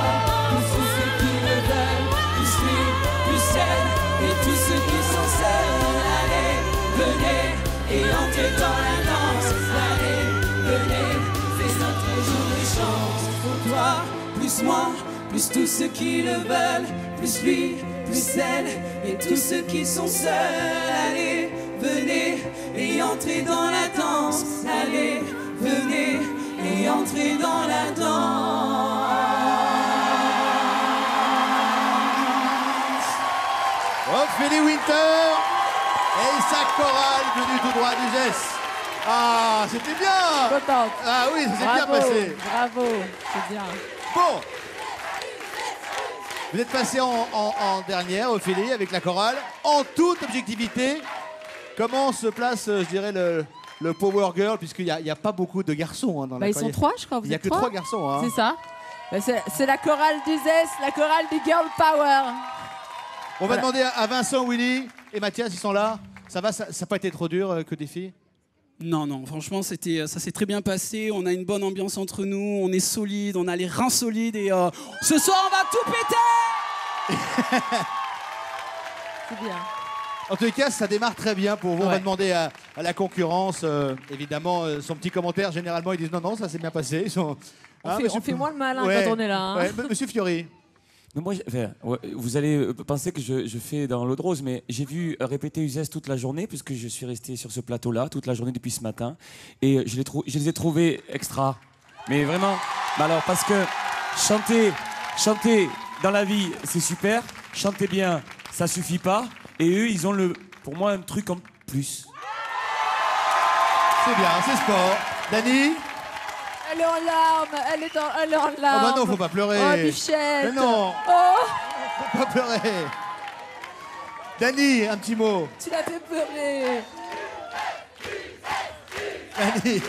plus tous ceux qui le veulent, plus lui, plus elle, et tous ceux qui sont seuls, allez, venez, et entrez dans la danse, allez, venez, c'est notre jour de chance, pour toi, plus moi, plus tous ceux qui le veulent, plus lui, plus elle, et tous ceux qui sont seuls, allez, venez, et entrez dans la danse, allez, venez, et entrez dans la danse. Ophélie Winter et sa chorale venue tout droit du ZES. Ah, c'était bien. Contente. Ah oui, ça s'est bien passé. Bravo, c'est bien. Bon. Vous êtes passé en dernière, Ophélie, avec la chorale. En toute objectivité, comment se place, je dirais, le Power Girl, puisqu'il n'y a pas beaucoup de garçons dans la Ils chorale. sont 3, je crois. Il n'y a que 3 garçons. Hein. C'est ça. C'est la chorale du ZES, la chorale du Girl Power. On va demander à Vincent, Willy et Mathias, ils sont là. Ça va, ça n'a pas été trop dur que des filles? Non, non, franchement, ça s'est très bien passé. On a une bonne ambiance entre nous, on est solide, on a les reins solides et ce soir, on va tout péter. C'est bien. En tout cas, ça démarre très bien pour vous. On va demander à la concurrence, évidemment, son petit commentaire. Généralement, ils disent non, non, ça s'est bien passé. Ils sont... On fait moins le malin quand on est là. Hein. Ouais. Monsieur Fiori. Mais moi, vous allez penser que je fais dans l'eau de rose, mais j'ai vu répéter Uzès toute la journée, puisque je suis resté sur ce plateau-là toute la journée depuis ce matin. Et je les ai trouvés extra. Mais vraiment, alors parce que chanter dans la vie, c'est super. Chanter bien, ça suffit pas. Et eux, ils ont pour moi un truc en plus. C'est bien, c'est sport. Dany? Elle est en larmes, elle est en larmes. Oh bah non, faut pas pleurer. Oh, Bichette. Mais non. Oh. Faut pas pleurer. Dany, un petit mot. Tu l'as fait pleurer. Dany.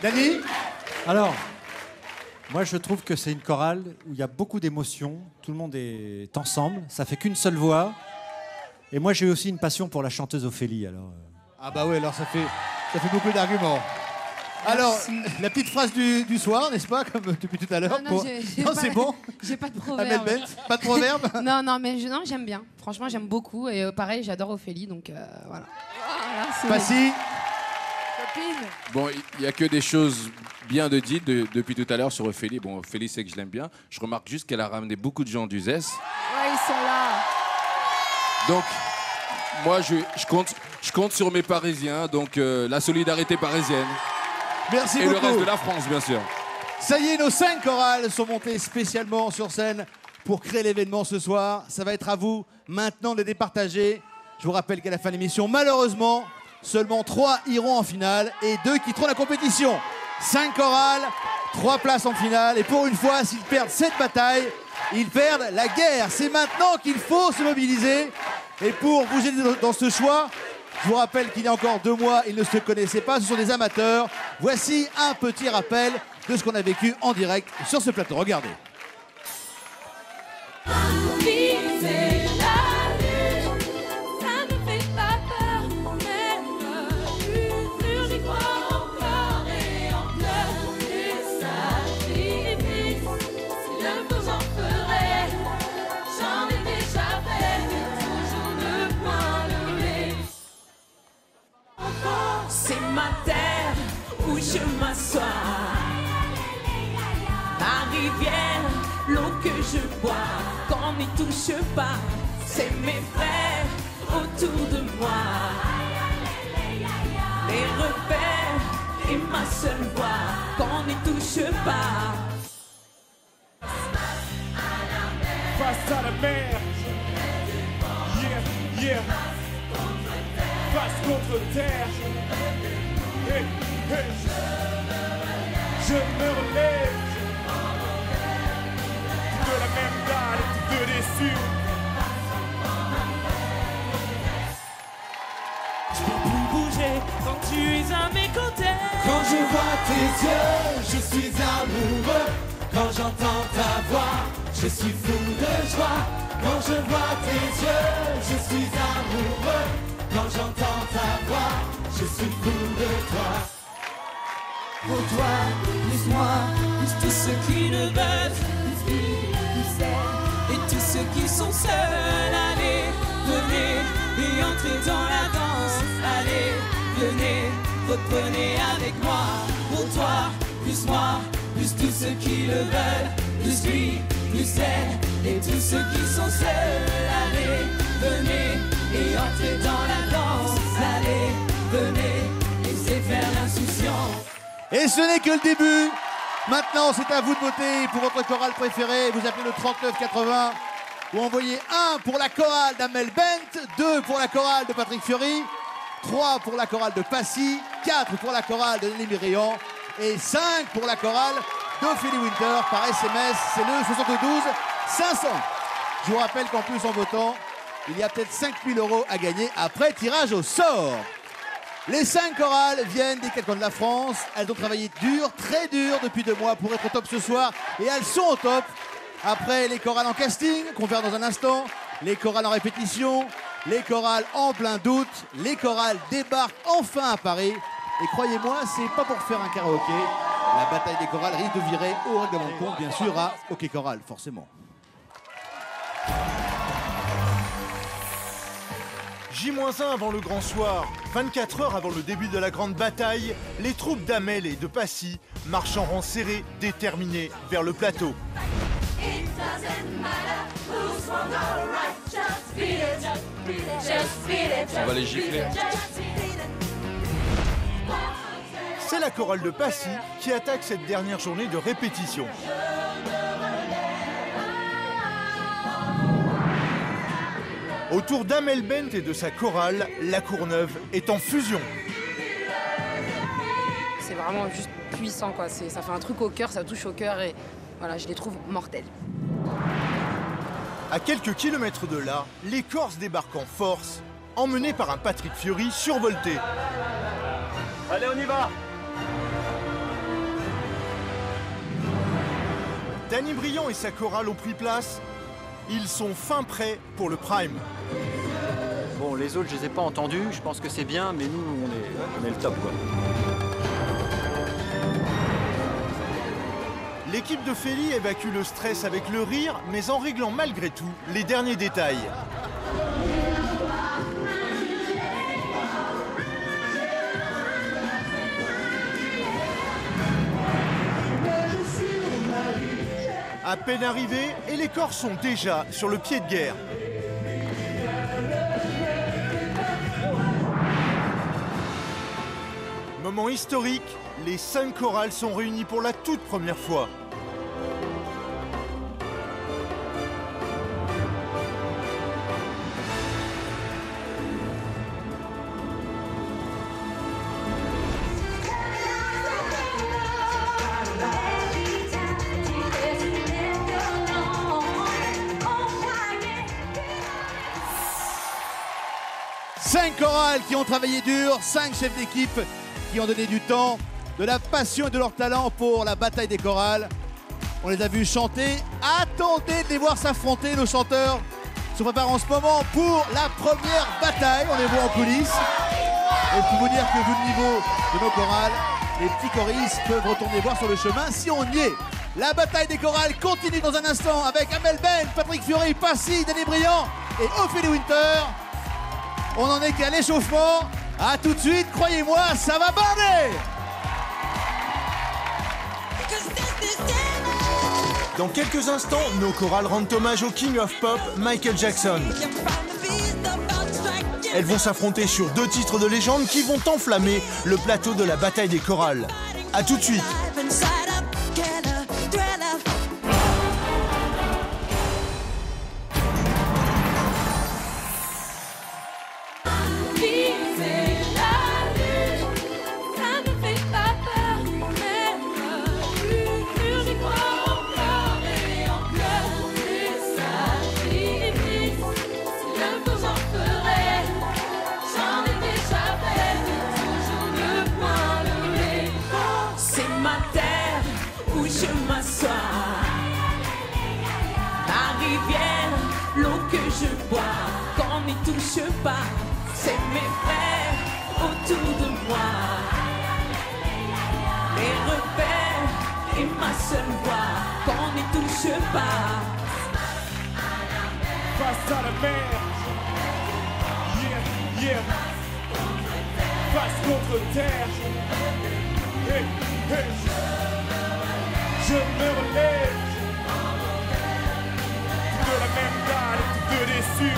Dany? Alors, moi je trouve que c'est une chorale où il y a beaucoup d'émotions, tout le monde est ensemble, ça fait qu'une seule voix. Et moi j'ai aussi une passion pour la chanteuse Ophélie. Alors, Ah bah oui, alors ça fait beaucoup d'arguments. Alors, la petite phrase du soir, n'est-ce pas, comme depuis tout à l'heure? Non, C'est bon. J'ai pas de Amel proverbe. Bent, pas de proverbe? Non, mais j'aime bien. Franchement, j'aime beaucoup. Et pareil, j'adore Ophélie, donc voilà. Passy. Bon, il n'y a que des choses bien de dites depuis tout à l'heure sur Ophélie. Bon, Ophélie, c'est que je l'aime bien. Je remarque juste qu'elle a ramené beaucoup de gens du ZES. Ouais, ils sont là. Donc, moi, je compte sur mes Parisiens, donc la solidarité parisienne. Merci et beaucoup. Et le reste de la France, bien sûr. Ça y est, nos 5 chorales sont montées spécialement sur scène pour créer l'événement ce soir. Ça va être à vous maintenant de les départager. Je vous rappelle qu'à la fin de l'émission, malheureusement, seulement 3 iront en finale et 2 quitteront la compétition. 5 chorales, 3 places en finale. Et pour une fois, s'ils perdent cette bataille, ils perdent la guerre. C'est maintenant qu'il faut se mobiliser. Et pour vous aider dans ce choix, je vous rappelle qu'il y a encore 2 mois, ils ne se connaissaient pas. Ce sont des amateurs. Voici un petit rappel de ce qu'on a vécu en direct sur ce plateau. Regardez. Viser la lune, ça me fait pas peur, même l'usure, j'y crois encore et en pleurs des sacrifices. Si le faut, j'en ferai, j'en ai déjà fait, toujours le point levé. C'est ma terre où je m'assois. Ma rivière, l'eau que je bois, qu'on n'y touche pas. C'est mes frères autour de moi. Les repères et ma seule voix, qu'on n'y touche pas. Face à la mer. Yeah, yeah. Face contre terre. Hey, hey. Je me relève. De la même dalle, tu veux déçu. Je peux plus bouger quand tu es à mes côtés. Quand je vois tes yeux, je suis amoureux. Quand j'entends ta voix, je suis fou de joie. Quand je vois tes yeux, je suis amoureux. Quand j'entends ta voix, je suis fou de toi. Pour toi, plus moi, plus tous ceux qui ne veulent, plus elle, et tous ceux qui sont seuls. Allez, venez et entrez dans la danse. Allez, venez, reprenez avec moi. Pour toi, plus moi, plus tous ceux qui le veulent, plus lui, plus elle, et tous ceux qui sont seuls. Allez, venez et entrez dans la danse. Allez, venez, laissez faire l'insouciant. Et ce n'est que le début. Maintenant, c'est à vous de voter pour votre chorale préférée. Vous appelez le 3980 ou envoyez 1 pour la chorale d'Amel Bent, 2 pour la chorale de Patrick Fiori, 3 pour la chorale de Passy, 4 pour la chorale de Nelly Mérian et 5 pour la chorale d'Ophélie Winter par SMS. C'est le 72 500. Je vous rappelle qu'en plus, en votant, il y a peut-être 5 000 € à gagner après tirage au sort. Les 5 chorales viennent des 4 coins de la France. Elles ont travaillé dur, très dur depuis 2 mois pour être au top ce soir. Et elles sont au top. Après les chorales en casting, qu'on verra dans un instant, les chorales en répétition, les chorales en plein doute, les chorales débarquent enfin à Paris. Et croyez-moi, c'est pas pour faire un karaoké. La bataille des chorales risque de virer au règlement de compte, bien sûr, à Hockey Choral, forcément. J-1 avant le grand soir, 24 heures avant le début de la grande bataille, les troupes d'Amel et de Passy marchent en rang serré, déterminés vers le plateau. On va les gifler. C'est la chorale de Passy qui attaque cette dernière journée de répétition. Autour d'Amel Bent et de sa chorale, la Courneuve est en fusion. C'est vraiment juste puissant, quoi. Ça fait un truc au cœur, ça touche au cœur et voilà, je les trouve mortels. À quelques kilomètres de là, les Corses débarquent en force, emmenés par un Patrick Fiori survolté. Allez, on y va. Danny Briand et sa chorale ont pris place. Ils sont fin prêts pour le prime. Bon, les autres, je les ai pas entendus. Je pense que c'est bien, mais nous, on est le top, quoi. L'équipe de Feli évacue le stress avec le rire, mais en réglant malgré tout les derniers détails. À peine arrivés, et les Corses sont déjà sur le pied de guerre. Moment historique, les 5 chorales sont réunies pour la toute première fois. 5 chorales qui ont travaillé dur, 5 chefs d'équipe qui ont donné du temps, de la passion et de leur talent pour la bataille des chorales. On les a vus chanter. Attendez de les voir s'affronter. Nos chanteurs se préparent en ce moment pour la première bataille. On les voit en coulisses. Et je peux vous dire que vu le niveau de nos chorales, les petits choristes peuvent retourner voir sur le chemin si on y est. La bataille des chorales continue dans un instant avec Amel Bent, Patrick Fiori, Passy, Danny Briand et Ophélie Winter. On n'en est qu'à l'échauffement. A tout de suite, croyez-moi, ça va barder. Dans quelques instants, nos chorales rendent hommage au King of Pop, Michael Jackson. Elles vont s'affronter sur 2 titres de légende qui vont enflammer le plateau de la bataille des chorales. A tout de suite. Touche pas, c'est mes frères autour de moi. Mes repères et ma seule voix, qu'on n'y touche pas. Face à la mer, yeah. Face contre terre, hey. Je me relève de la même dalle, de déçu.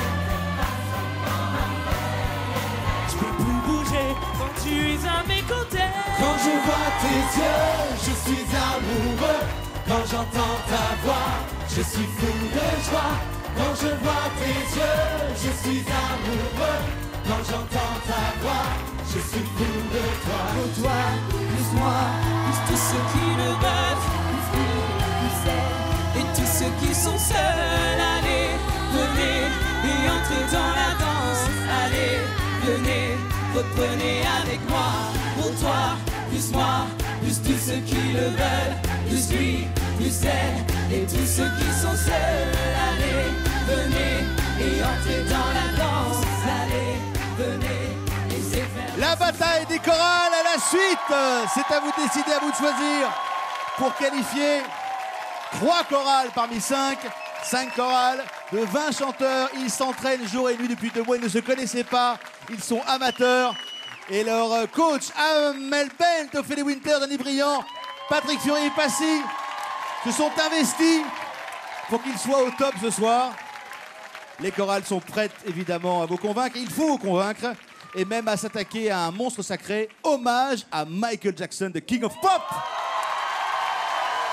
Quand tu es à mes côtés, quand je vois tes yeux, je suis amoureux. Quand j'entends ta voix, je suis fou de joie. Quand je vois tes yeux, je suis amoureux. Quand j'entends ta voix, je suis fou de toi. Pour toi, plus moi, plus tous ceux qui le veulent, plus elle, et tous ceux qui sont seuls. Allez, venez et entrez dans la danse. Allez, venez. Reprenez avec moi, pour toi, plus moi, plus tous ceux qui le veulent, plus lui, plus elle, et tous ceux qui sont seuls. Allez, venez et entrez dans la danse. Allez, venez et c'est faire. La bataille des chorales à la suite. C'est à vous de décider, à vous de choisir. Pour qualifier 3 chorales parmi 5. 5 chorales de 20 chanteurs. Ils s'entraînent jour et nuit depuis 2 mois. Ils ne se connaissaient pas. Ils sont amateurs. Et leur coach, Amel Bent, Ophélie Winter, Danny Briand, Patrick Fiori et Passy, se sont investis pour qu'ils soient au top ce soir. Les chorales sont prêtes, évidemment, à vous convaincre. Il faut vous convaincre. Et même à s'attaquer à un monstre sacré. Hommage à Michael Jackson, The King of Pop.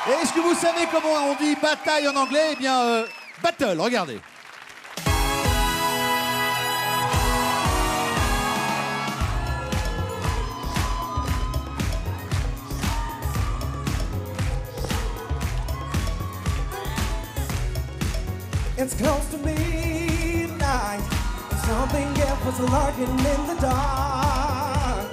Et est-ce que vous savez comment on dit bataille en anglais? Eh bien, battle, regardez. It's close to midnight. Something else was lurking in the dark.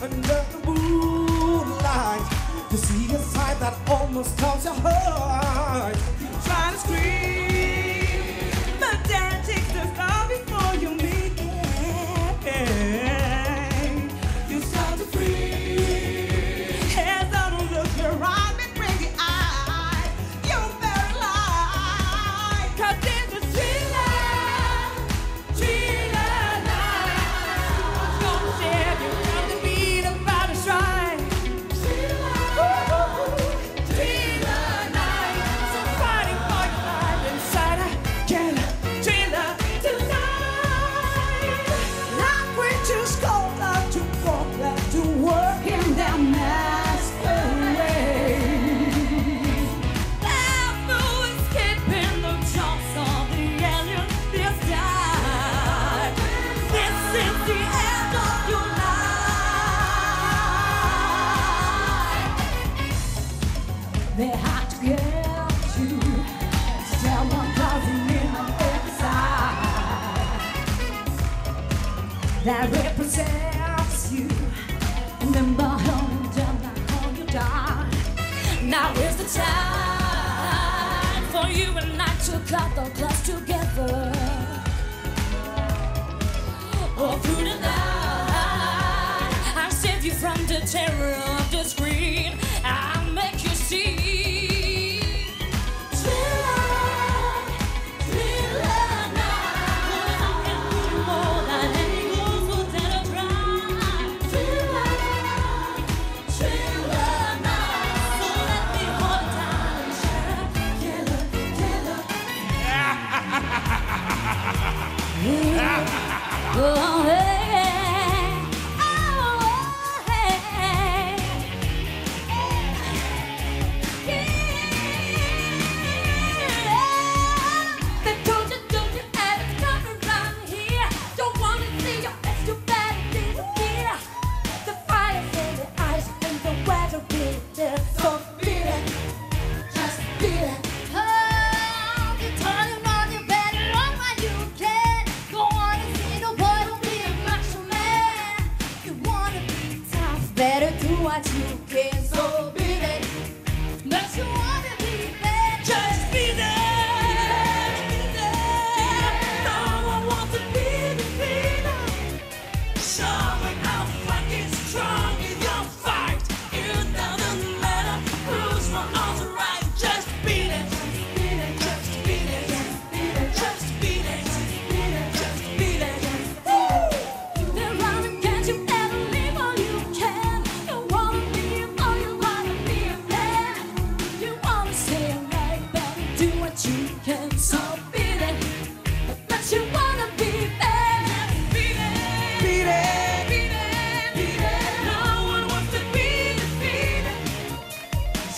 Under the moonlight, to see a sight that almost touches your heart. You try to scream, but dare takes the fall before you meet it. You start to freeze. Hands on the look, your eyes and crazy eyes. You're very light. 'Cause there's a thriller night. Gonna share you from the beat about to strike. Thriller night. So fighting for your life. got our class together. All through the night, I'll save you from the terror of the screen. I'll make you see. Oh, hey, oh, hey. They told you, don't you ever come around here. Don't wanna see your face, you better disappear. The fire's in the eyes and the weather be there. So beat it, just beat it. Oh, you're turning on, you better run while you can. Don't wanna see no boy, don't be a macho man. You wanna be tough, better do what you can. So beat it, but you wanna be bad, just beat it. No one wants to be defeated. Showing how fucking strong in your fight. It doesn't matter who's wrong or the right. Just beat it. Just beat it. Just beat it. Just beat it. They're out against you, never leave all you can. You wanna be all you wanna be a man. You wanna stay right back, do what you can. So beat it. But you wanna be bad. Beat it. Beat it. Beat it. Beat it. No one wants to be defeated.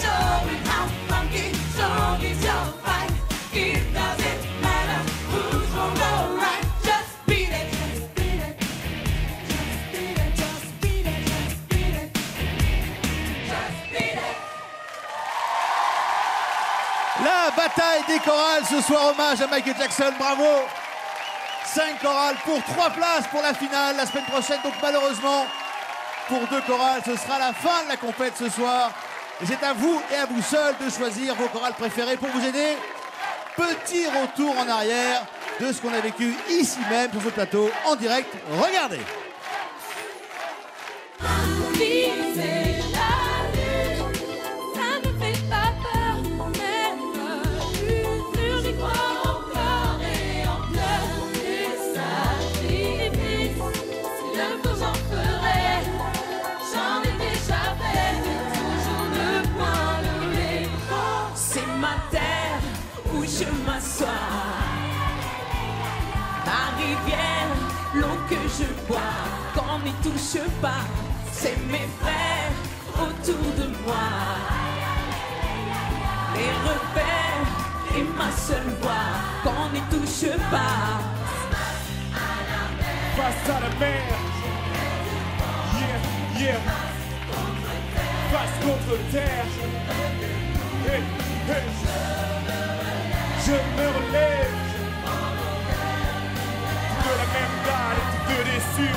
Showing how fucking strong is your fight. It doesn't matter who's wrong or right. Just beat it. Just beat it. Just beat it. Just beat it. Just beat it. Just beat it. La bataille des chorales ce soir, hommage à Michael Jackson, bravo. 5 chorales pour 3 places pour la finale la semaine prochaine. Donc malheureusement, pour 2 chorales, ce sera la fin de la compète ce soir. Et c'est à vous et à vous seuls de choisir vos chorales préférées pour vous aider. Petit retour en arrière de ce qu'on a vécu ici même sur ce plateau en direct. Regardez. Viser la lune, ça me fait pas peur. Même l'usure, j'y crois encore et en pleurs. Et sacrifice, si le faut j'en ferai. J'en ai déjà fait, toujours le point levé. C'est ma terre où je m'assois. Ma rivière, l'eau que je bois, qu'on n'y touche pas. C'est mes frères autour de moi. Mes repères et ma seule voix, qu'on n'y touche pas. Face à la mer. Yeah, yeah. Face contre terre. Hey, hey. Je me relève. De la même dalle et de déçu.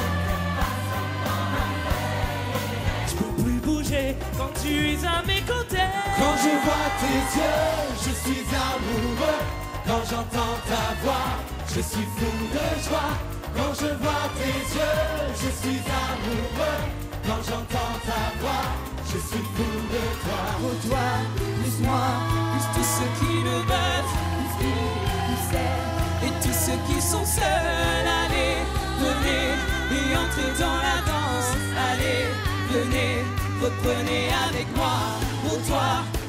Je peux plus bouger quand tu es à mes côtés. Quand je vois tes yeux, je suis amoureux. Quand j'entends ta voix, je suis fou de joie. Quand je vois tes yeux, je suis amoureux. Quand j'entends ta voix, je suis fou de toi. Pour toi, plus moi, plus tous ceux qui le veulent, plus elle, et tous ceux qui sont seuls. Allez, venez et entrez dans la danse. Allez, venez, reprenez avec moi. Pour toi,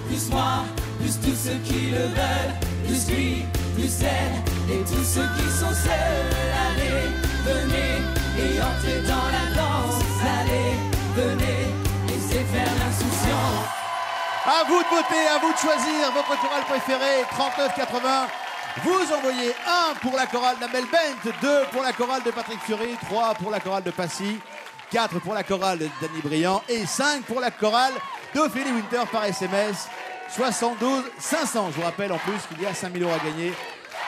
plus moi, plus tous ceux qui le veulent, plus lui, plus elle, et tous ceux qui sont seuls. Allez, venez et entrez dans la danse. Allez, venez, laissez faire l'insouciant. À vous de voter, à vous de choisir votre chorale préférée. 39,80. Vous envoyez 1 pour la chorale d'Amel Bent, 2 pour la chorale de Patrick Fiori, 3 pour la chorale de Passy, 4 pour la chorale de Danny Briand et 5 pour la chorale d'Ophélie Winter par SMS. 72 500. Je vous rappelle en plus qu'il y a 5 000 € à gagner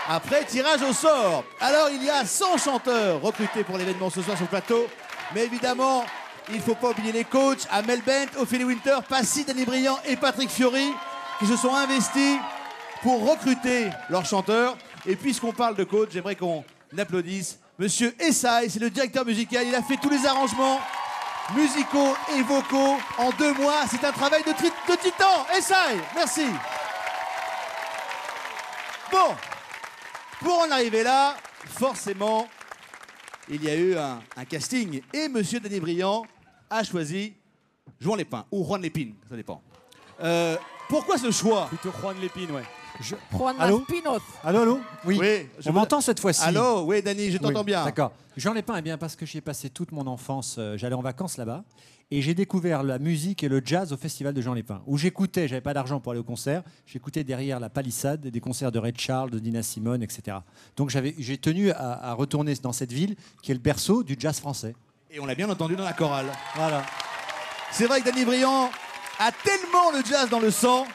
après tirage au sort. Alors il y a 100 chanteurs recrutés pour l'événement ce soir sur le plateau. Mais évidemment, il ne faut pas oublier les coachs Amel Bent, Ophélie Winter, Passy, Danny Briand et Patrick Fiori qui se sont investis pour recruter leurs chanteurs. Et puisqu'on parle de coach, j'aimerais qu'on applaudisse Monsieur Essay, c'est le directeur musical. Il a fait tous les arrangements musicaux et vocaux en 2 mois. C'est un travail de titan. Essay, merci. Bon, pour en arriver là, forcément, il y a eu un casting. Et Monsieur Danny Briand a choisi Juan Lépin, ou Juan Lépine, ça dépend. Pourquoi ce choix? Plutôt Juan Lépine, ouais. Allô? Allô? Oui. On m'entend cette fois-ci. Allô? Oui, Danny, je t'entends bien. D'accord. Juan Lépin, eh bien, parce que j'y ai passé toute mon enfance, j'allais en vacances là-bas, et j'ai découvert la musique et le jazz au festival de Juan Lépin, où j'écoutais, j'avais pas d'argent pour aller au concert, j'écoutais derrière la palissade des concerts de Ray Charles, de Nina Simone, etc. Donc j'ai tenu à retourner dans cette ville qui est le berceau du jazz français. Et on l'a bien entendu dans la chorale. Voilà. C'est vrai que Danny Briand a tellement le jazz dans le sang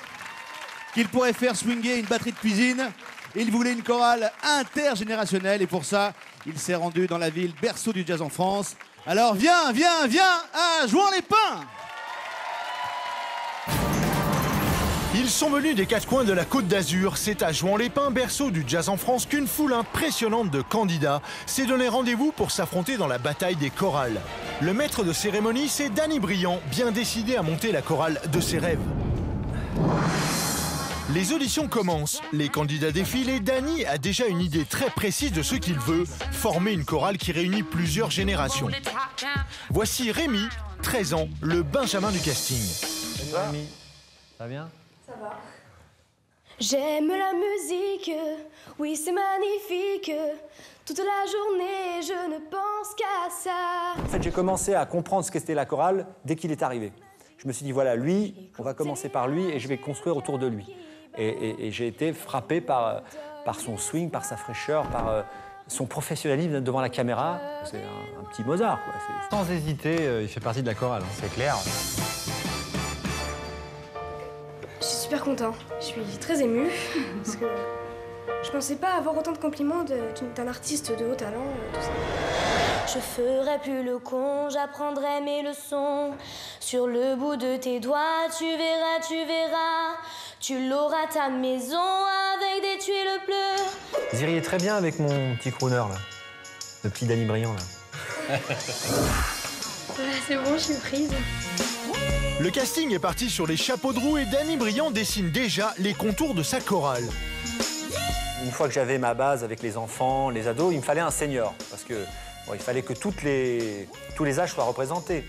qu'il pourrait faire swinger une batterie de cuisine. Il voulait une chorale intergénérationnelle et pour ça, il s'est rendu dans la ville berceau du jazz en France. Alors viens à Juan Lépin. Ils sont venus des 4 coins de la Côte d'Azur. C'est à Juan Lépin, berceau du jazz en France, qu'une foule impressionnante de candidats s'est donné rendez-vous pour s'affronter dans la bataille des chorales. Le maître de cérémonie, c'est Danny Briand, bien décidé à monter la chorale de ses rêves. Les auditions commencent, les candidats défilent et Danny a déjà une idée très précise de ce qu'il veut, former une chorale qui réunit plusieurs générations. Voici Rémi, 13 ans, le Benjamin du casting. Salut Rémi, ça va bien? Ça va. J'aime la musique, oui c'est magnifique. Toute la journée, je ne pense qu'à ça. En fait, j'ai commencé à comprendre ce qu'était la chorale dès qu'il est arrivé. Je me suis dit, voilà, lui, on va commencer par lui et je vais construire autour de lui. Et j'ai été frappé par son swing, par sa fraîcheur, par son professionnalisme devant la caméra. C'est un petit Mozart, quoi. Sans hésiter, il fait partie de la chorale, c'est clair. Je suis super content. Je suis très émue parce que je pensais pas avoir autant de compliments d'un artiste de haut talent. Tout ça. Je ferai plus le con, j'apprendrai mes leçons. Sur le bout de tes doigts, tu verras. Tu l'auras ta maison avec des tuiles bleues. Vous iriez très bien avec mon petit crooner, là. Le petit Danny Briand, là. C'est bon, je suis prise. Le casting est parti sur les chapeaux de roue et Danny Briand dessine déjà les contours de sa chorale. Une fois que j'avais ma base avec les enfants, les ados, il me fallait un senior. Parce que il fallait que tous les âges soient représentés.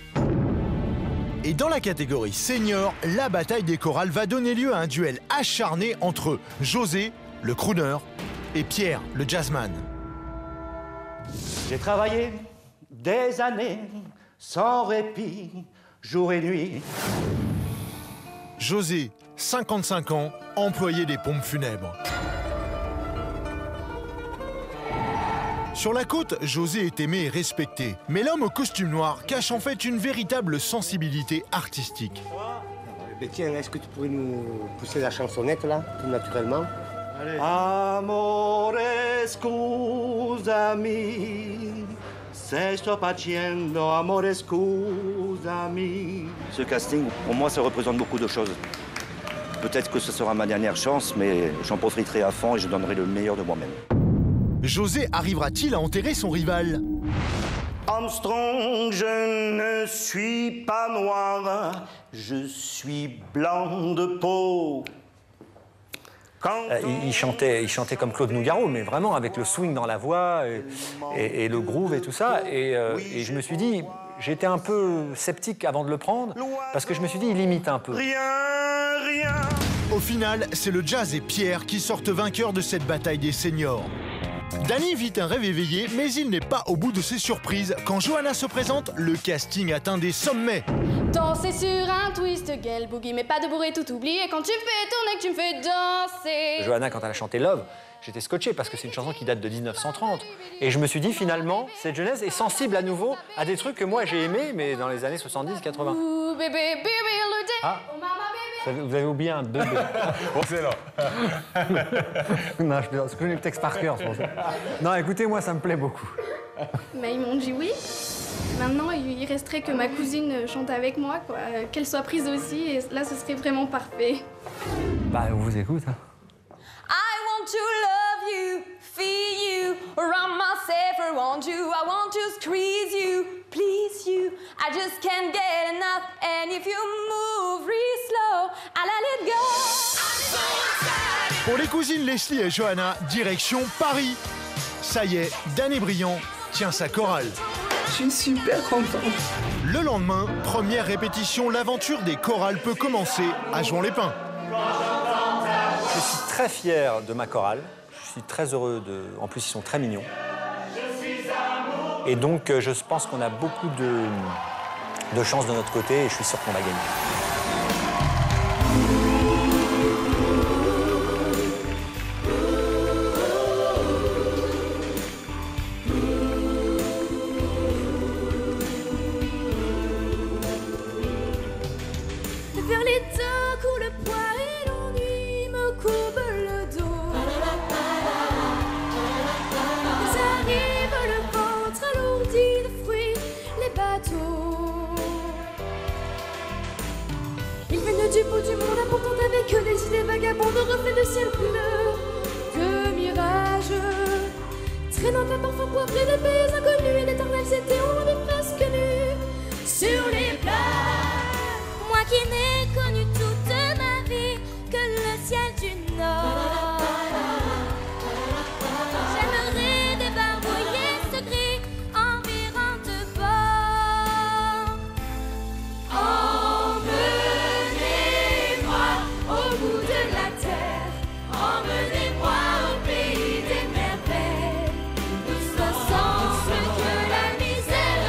Et dans la catégorie senior, la bataille des chorales va donner lieu à un duel acharné entre José, le crooner, et Pierre, le jazzman. J'ai travaillé des années sans répit, jour et nuit. José, 55 ans, employé des pompes funèbres. Sur la côte, José est aimé et respecté. Mais l'homme au costume noir cache en fait une véritable sensibilité artistique. Ben tiens, est-ce que tu pourrais nous pousser la chansonnette, là, tout naturellement? Allez. Amore, scusami, se sto facendo, amore, scusami. Ce casting, pour moi, ça représente beaucoup de choses. Peut-être que ce sera ma dernière chance, mais j'en profiterai à fond et je donnerai le meilleur de moi-même. José arrivera-t-il à enterrer son rival? Armstrong, je ne suis pas noir, je suis blanc de peau. Il chantait comme Claude Nougaro, mais vraiment avec le swing dans la voix et le groove et tout ça. Et je me suis dit, j'étais un peu sceptique avant de le prendre, parce que je me suis dit, il imite un peu. Rien. Au final, c'est le jazz et Pierre qui sortent vainqueurs de cette bataille des seniors. Danny vit un rêve éveillé, mais il n'est pas au bout de ses surprises. Quand Johanna se présente, le casting atteint des sommets. Danser sur un twist, girl boogie, mais pas de bourré tout oublié. Quand tu me fais tourner, que tu me fais danser. Johanna, quand elle a chanté Love, j'étais scotché parce que c'est une chanson qui date de 1930. Et je me suis dit, finalement, cette jeunesse est sensible à nouveau à des trucs que moi j'ai aimés, mais dans les années 70-80. Ouh, bébé, bébé, le day. Ah. Oh, maman, bébé. Vous avez oublié un bébé. Bon, c'est là. Non, je connais le texte par cœur, c'est pour ça. Non, écoutez, moi, ça me plaît beaucoup. Mais ils m'ont dit oui. Maintenant, il resterait que ma cousine chante avec moi, quoi. Qu'elle soit prise aussi, et là, ce serait vraiment parfait. Bah, on vous écoute, hein. to love you, feel you, around myself around you. I want to squeeze you, please you. I just can't get enough. And if you move real slow, I'll let it go. Pour les cousines Leslie et Johanna, direction Paris. Ça y est, Danny Briand tient sa chorale. Je suis super contente. Le lendemain, première répétition, l'aventure des chorales peut commencer à Jouan-les-Pins. Je suis très fier de ma chorale. Je suis très heureux de... En plus, ils sont très mignons. Et donc, je pense qu'on a beaucoup de chance de notre côté et je suis sûr qu'on va gagner. Vers les temps où le poids et l'ennui me courbent le dos. Ils arrivent, le ventre alourdi de fruits, les bateaux. Ils viennent du bout du monde, apportant avec eux des idées vagabondes, reflets de ciel bleu, de mirages. Traînant un parfum poivré de pays inconnus et d'éternels étés, on est presque nus sur les plages. Moi qui n'ai connu toute ma vie que le ciel du Nord. J'aimerais débarbouiller ce gris environ de bord. Emmenez-moi au bout de la terre, emmenez-moi au pays des merveilles. Nous sens que la misère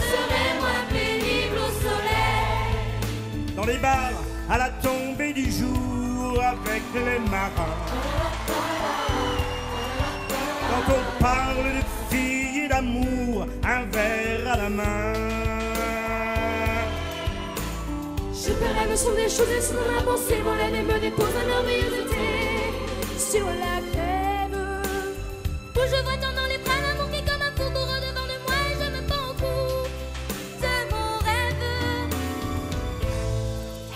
serait moins pénible au soleil. Dans les bars, à la tombée du jour avec les marins. Quand on parle de filles et d'amour, un verre à la main. Je perds la notion des choses et sont dans ma pensée. Mon lèvre et me dépose un merveilleux été sur la grève. Où je vois tendant les bras l'amour qui comme un fourbeau devant de moi et je me pends au cou de mon rêve.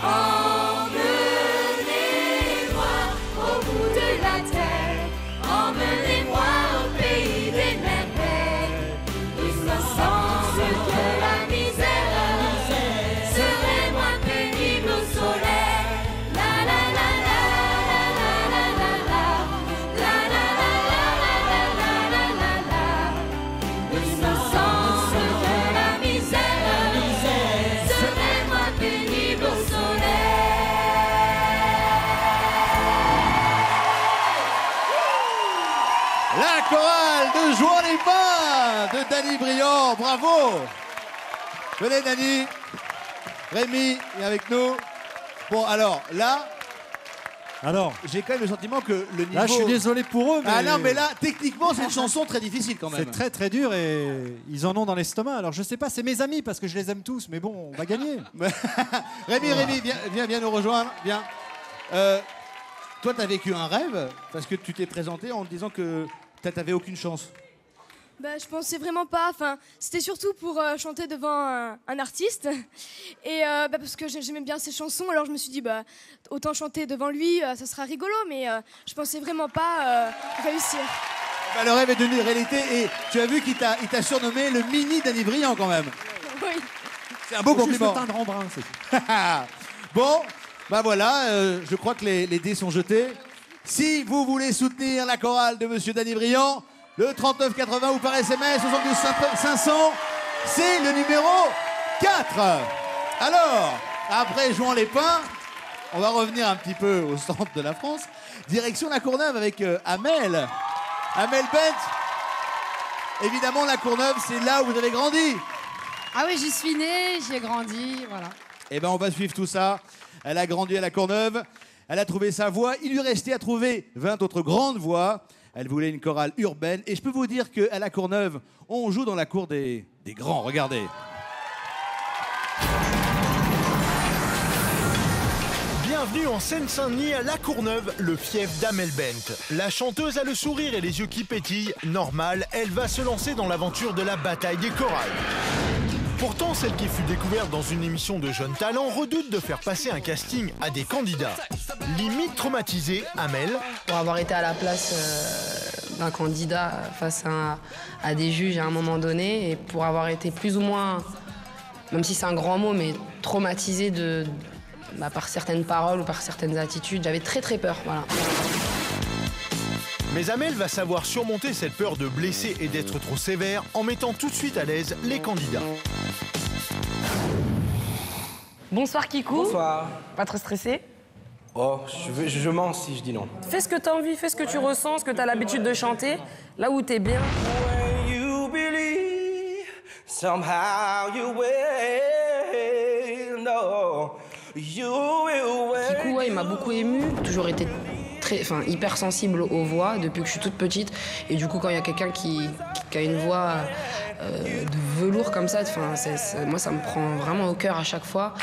Emmenez-moi au bout de la terre, emmenez-moi au pays des merveilles. Il me semble que la misère serait moins pénible au soleil. La la la la la la la la la la la la la la. Il me semble que la misère serait moins pénible au soleil. La chorale de Jouan-les-Pins de Danny Briand, bravo. Venez Danny, Rémi est avec nous. Bon alors là, j'ai quand même le sentiment que le niveau... Là, je suis désolé pour eux, mais... Ah non, mais là, techniquement, c'est une chanson très difficile quand même. C'est très très dur et ils en ont dans l'estomac. Alors je sais pas, c'est mes amis parce que je les aime tous, mais bon, on va gagner. Rémi, viens nous rejoindre, viens. Toi, t'as vécu un rêve parce que tu t'es présenté en disant que t'avais aucune chance. Bah, je pensais vraiment pas. Enfin, c'était surtout pour chanter devant un artiste. Et parce que j'aimais bien ses chansons, alors je me suis dit, bah, autant chanter devant lui, ça sera rigolo. Mais je pensais vraiment pas réussir. Bah, le rêve est devenu réalité et tu as vu qu'il t'a surnommé le mini Danny Briand quand même. Oui. C'est un beau compliment. Juste le teindre en brun, c'est tout. Bon, bah voilà, je crois que les dés sont jetés. Si vous voulez soutenir la chorale de Monsieur Danny Briand, le 3980 ou par SMS 72 500, c'est le numéro 4. Alors, après Jouan-les-Pins, on va revenir un petit peu au centre de la France. Direction la Courneuve avec Amel. Amel Bent. Évidemment, la Courneuve, c'est là où vous avez grandi. Ah oui, j'y suis née, j'y ai grandi, voilà. Eh ben, on va suivre tout ça. Elle a grandi à la Courneuve. Elle a trouvé sa voix. Il lui restait à trouver 20 autres grandes voix. Elle voulait une chorale urbaine. Et je peux vous dire qu'à la Courneuve, on joue dans la cour des grands. Regardez. Bienvenue en Seine-Saint-Denis à La Courneuve, le fief d'Amel Bent. La chanteuse a le sourire et les yeux qui pétillent. Normal, elle va se lancer dans l'aventure de la bataille des chorales. Pourtant, celle qui fut découverte dans une émission de jeunes talents redoute de faire passer un casting à des candidats. Limite traumatisée, Amel. Pour avoir été à la place d'un candidat face à des juges à un moment donné, et pour avoir été plus ou moins, même si c'est un grand mot, mais traumatisée par certaines paroles ou par certaines attitudes, j'avais très très peur, voilà. Mais Amel va savoir surmonter cette peur de blesser et d'être trop sévère en mettant tout de suite à l'aise les candidats. Bonsoir Kikou. Bonsoir. Pas trop stressé? Oh, je mens si je dis non. Fais ce que t'as envie, fais ce que tu ressens, ce que t'as l'habitude de chanter, là où t'es bien. When you believe, somehow you will know, you will win. Kikou, ouais, il m'a beaucoup ému, toujours été hyper sensible aux voix depuis que je suis toute petite. Et du coup, quand il y a quelqu'un qui a une voix de velours comme ça, moi, ça me prend vraiment au cœur à chaque fois.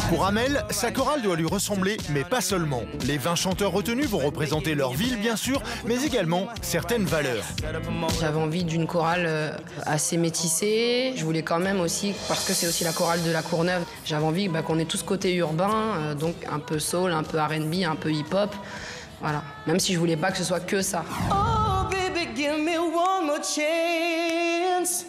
Pour Amel, sa chorale doit lui ressembler, mais pas seulement. Les 20 chanteurs retenus vont représenter leur ville, bien sûr, mais également certaines valeurs. J'avais envie d'une chorale assez métissée. Je voulais quand même aussi, parce que c'est aussi la chorale de La Courneuve, j'avais envie qu'on ait tout ce côté urbain, donc un peu soul, un peu R&B, un peu hip-hop. Voilà. Même si je voulais pas que ce soit que ça. Oh baby, give me one more chance.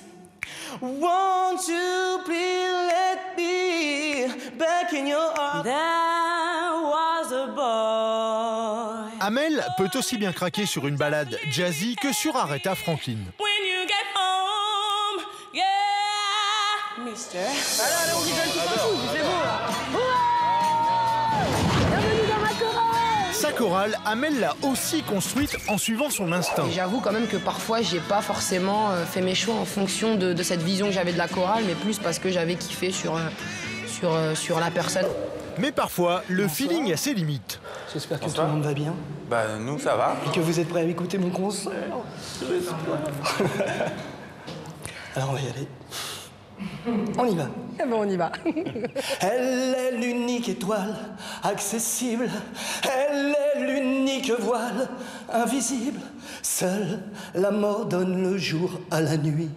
Won't you please let me back in your arms? There was a boy. Amel peut aussi bien craquer sur une ballade jazzy que sur Aretha Franklin. When you get home, yeah, mister. Allez, on rigole tout un coup, c'est beau là. Bienvenue dans ma chorale. Sa chorale, Amel l'a aussi construite en suivant son instinct. J'avoue quand même que parfois, j'ai pas forcément fait mes choix en fonction de cette vision que j'avais de la chorale, mais plus parce que j'avais kiffé sur la personne. Mais parfois, le feeling a ses limites. J'espère que tout le monde va bien. Bah, nous, ça va. Et que vous êtes prêts à écouter mon concert. Alors, on va y aller. On y va. Eh ben, on y va. Elle est l'unique étoile accessible. Elle est l'unique voile invisible. Seule la mort donne le jour à la nuit.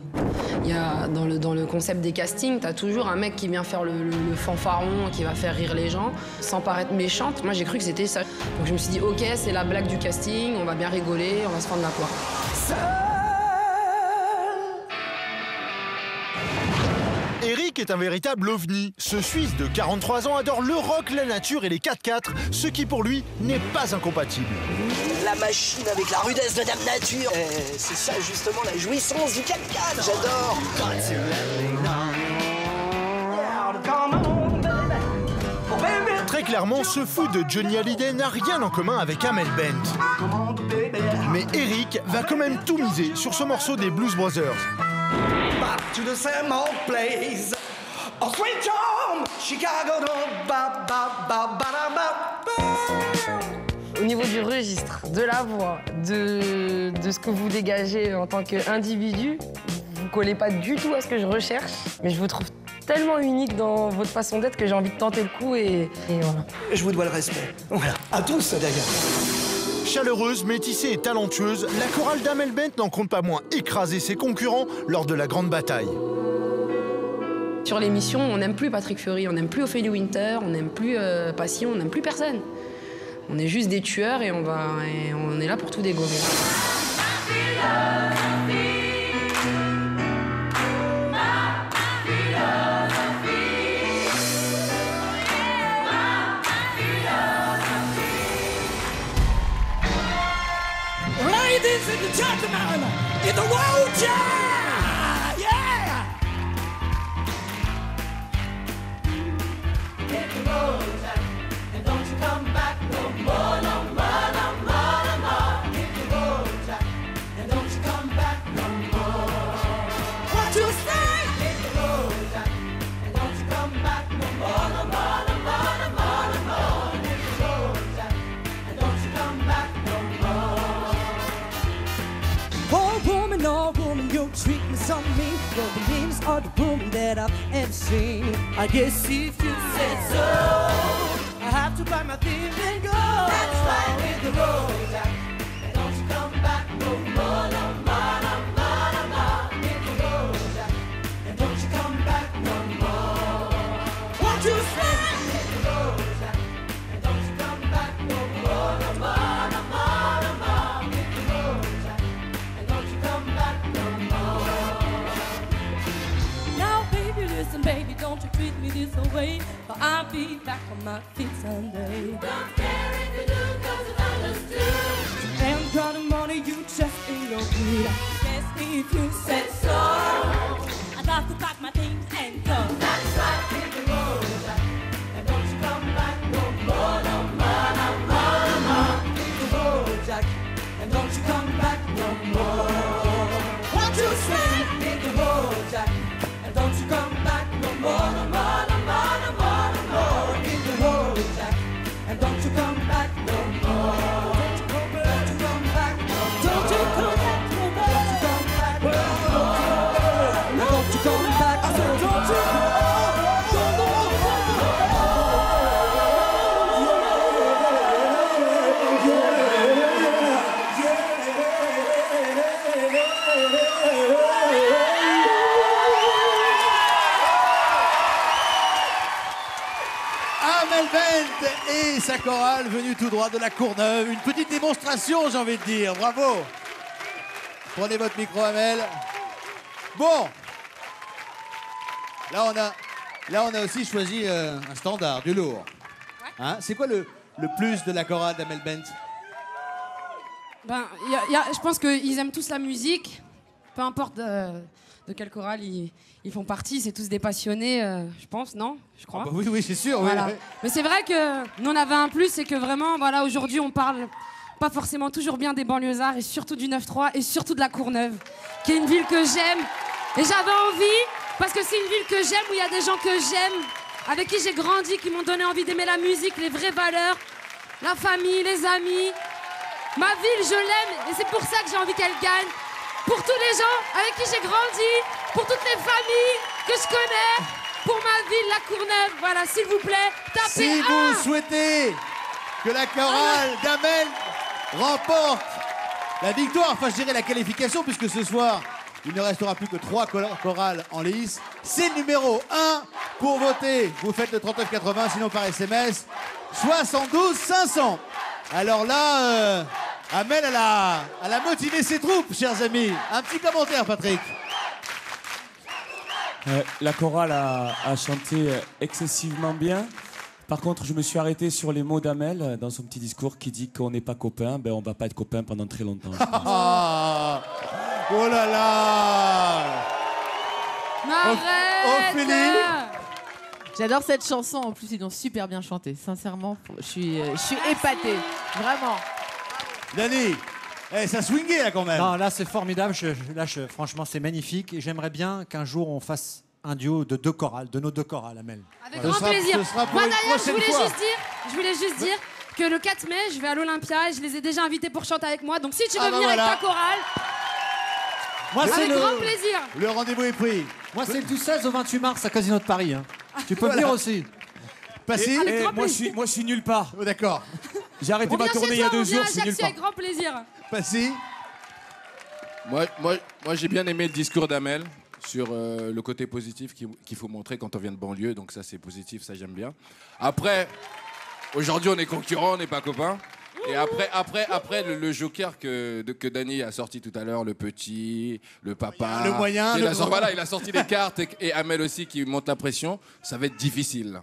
Il y a dans le concept des castings, t'as toujours un mec qui vient faire le fanfaron, qui va faire rire les gens, sans paraître méchante. Moi, j'ai cru que c'était ça. Donc je me suis dit, ok, c'est la blague du casting, on va bien rigoler, on va se fendre la poire. Eric est un véritable ovni. Ce Suisse de 43 ans adore le rock, la nature et les 4x4, ce qui pour lui n'est pas incompatible. La machine avec la rudesse de Dame Nature. C'est ça justement la jouissance du 4x4. J'adore. Très clairement, ce fou de Johnny Hallyday n'a rien en commun avec Amel Bent. Mais Eric va quand même tout miser sur ce morceau des Blues Brothers. Back to the same old place. Oh, sweet home, Chicago. Ba, ba, ba, ba, ba, ba. Au niveau du registre, de la voix, de ce que vous dégagez en tant qu'individu, vous collez pas du tout à ce que je recherche, mais je vous trouve tellement unique dans votre façon d'être que j'ai envie de tenter le coup et voilà. Je vous dois le respect. Voilà. À tous d'ailleurs. Chaleureuse, métissée et talentueuse, la chorale d'Amel Bent n'en compte pas moins écraser ses concurrents lors de la grande bataille. Sur l'émission, on n'aime plus Patrick Fiori, on n'aime plus Ophélie Winter, on n'aime plus Passion, on n'aime plus personne. On est juste des tueurs et on est là pour tout dégommer. Ladies and gentlemen, in the world, yeah! Hit the road, Jack, and don't you come back no more, no more, no more, no more. Hit the road, Jack, and don't you come back. Well, the meanest art woman that I've ever seen. I guess if you said so, I have to pack my things and go. That's right, hit the road, Jack. And don't you come back no more, no more, no more, no more. Hit the road, Jack. And don't you come back no more. Won't you say? Hit the road, Jack. And don't you come back no more, no more, no more, no more. Hit the road, Jack. And don't you come back no more. Now, baby, listen, baby, don't you treat me this way. For I'll be back on my feet someday. Don't care if you do, cause it's understood. And got the money, you just ain't no good. Yes, if you said so, I'd have to pack my things and go. That's right, hit the road, Jack. And don't you come back no more, no more, no more, no more. Hit the road, Jack. And don't you come back no more. What you say? Hit the road, Jack. And don't you come back no more, no more, no more, no more, no more. Hit the road, Jack. And don't you come back no more. Don't you come back no more. Don't you come back no more. Don't you come back no more. Don't you come back no more. Don't you come back. Amel Bent et sa chorale venue tout droit de la Courneuve. Une petite démonstration, j'ai envie de dire. Bravo. Prenez votre micro, Amel. Bon. Là, on a aussi choisi un standard, du lourd. Hein, c'est quoi le plus de la chorale d'Amel Bent? Ben, je pense qu'ils aiment tous la musique, peu importe de quelle chorale ils font partie, c'est tous des passionnés, je pense, non? Je crois. Ah bah oui, c'est sûr. Voilà. Oui, oui. Mais c'est vrai que nous on avait un plus, c'est que vraiment, voilà, aujourd'hui on parle pas forcément toujours bien des banlieusards et surtout du 9-3 et surtout de la Courneuve, qui est une ville que j'aime. Et j'avais envie, parce que c'est une ville que j'aime, où il y a des gens que j'aime, avec qui j'ai grandi, qui m'ont donné envie d'aimer la musique, les vraies valeurs, la famille, les amis. Ma ville, je l'aime et c'est pour ça que j'ai envie qu'elle gagne. Pour tous les gens avec qui j'ai grandi, pour toutes les familles que je connais, pour ma ville, la Courneuve. Voilà, s'il vous plaît, tapez Si un. vous souhaitez que la chorale d'Amel remporte la victoire, enfin je dirais la qualification, puisque ce soir, il ne restera plus que 3 chorales en lice, c'est le numéro 1 pour voter. Vous faites le 3980, sinon par SMS, 72 500. Alors là, Amel, elle a motivé ses troupes, chers amis. Un petit commentaire, Patrick. La chorale a chanté excessivement bien. Par contre, je me suis arrêté sur les mots d'Amel dans son petit discours qui dit qu'on n'est pas copains. Ben, on va pas être copains pendant très longtemps. Je pense. Oh là là. Ophélie. J'adore cette chanson. En plus, ils l'ont super bien chantée. Sincèrement, je suis épatée. Vraiment. Dani, ça swingait là quand même. Non, là c'est formidable. Franchement, c'est magnifique. Et j'aimerais bien qu'un jour on fasse un duo de 2 chorales, de nos 2 chorales, Amel. Avec grand plaisir. Moi d'ailleurs, je voulais juste dire que le 4 mai, je vais à l'Olympia et je les ai déjà invités pour chanter avec moi. Donc si tu veux venir avec ta chorale, Moi, avec grand plaisir. Le rendez-vous est pris. Moi, c'est du 16 au 28 mars à Casino de Paris. Hein. Tu peux venir aussi. Passy. Moi, je suis nulle part. Oh, d'accord. J'ai arrêté On ma vient tournée chez il y a toi, 2 on vient jours, à je suis nulle Ajaccio part. avec grand plaisir. Passy. Moi j'ai bien aimé le discours d'Amel sur le côté positif qu'il faut montrer quand on vient de banlieue. Donc ça, c'est positif, ça, j'aime bien. Après, aujourd'hui, on est concurrents, on n'est pas copains. Et après le joker que Dany a sorti tout à l'heure, le petit, le papa. Le moyen, le grand. Voilà, il a sorti les cartes et Amel aussi qui monte la pression. Ça va être difficile.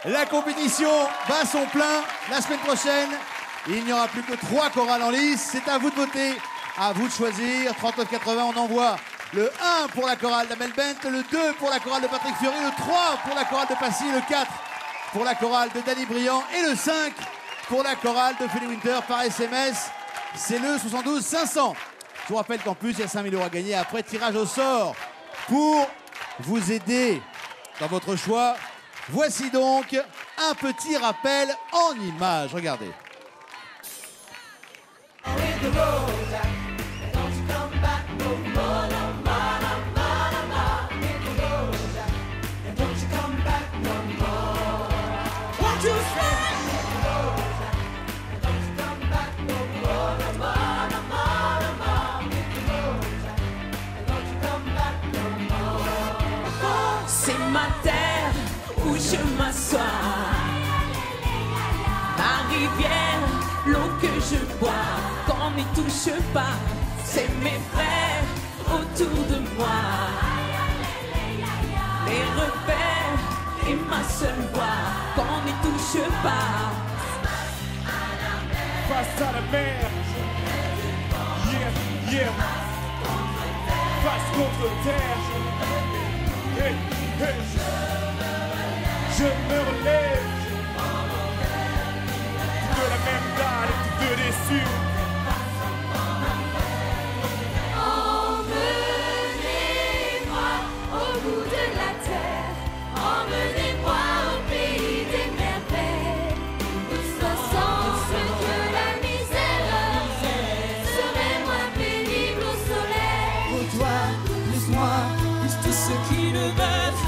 La compétition bat son plein. La semaine prochaine, il n'y aura plus que 3 chorales en lice. C'est à vous de voter, à vous de choisir. 3980, on envoie le 1 pour la chorale d'Amel Bent, le 2 pour la chorale de Patrick Fiori, le 3 pour la chorale de Passy, le 4 pour la chorale de Dany Briand et le 5 pour la chorale de Ophélie Winter par SMS. C'est le 72 500. Je vous rappelle qu'en plus, il y a 5 000 € à gagner après tirage au sort pour vous aider dans votre choix. Voici donc un petit rappel en images. Regardez. c'est ma terre où je m'assois. Ma rivière, l'eau que je bois, qu'on n'y touche pas, c'est mes frères autour de moi. Les repères et ma seule voix, qu'on n'y touche pas. Face à la mer, yeah, yeah. Face contre terre, hey, hey. Je me relève de la même dalle, de déçu. Emmenez-moi au bout de la terre, emmenez-moi au pays des merveilles, où ce semble que la misère serait moins pénible au soleil. Pour toi, plus moi, plus tous ceux qui le veulent,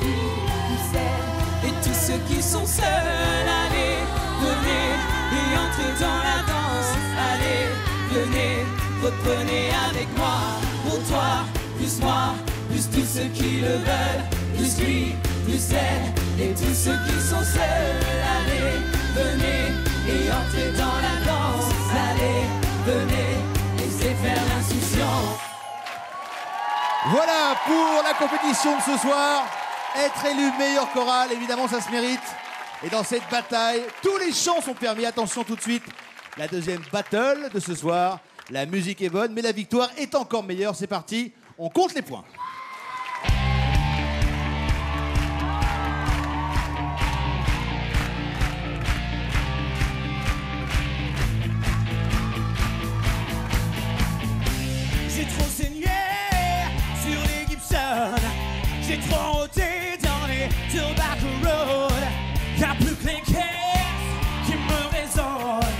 plus elle, et tous ceux qui sont seuls. Allez, venez et entrez dans la danse. Allez, venez, reprenez avec moi. Pour toi, plus moi, plus tous ceux qui le veulent, plus lui, plus elle, et tous ceux qui sont seuls. Allez, venez et entrez dans la danse. Allez, venez, laissez faire l'insouciant. Voilà pour la compétition de ce soir. Être élu meilleur chorale, évidemment, ça se mérite. Et dans cette bataille, tous les chants sont permis. Attention tout de suite, la deuxième battle de ce soir. La musique est bonne, mais la victoire est encore meilleure. C'est parti, on compte les points. J'ai trop saigné sur les Gibson, j'ai trop roté dans les Tobacco Road. Y'a plus que les caisses qui me résonnent,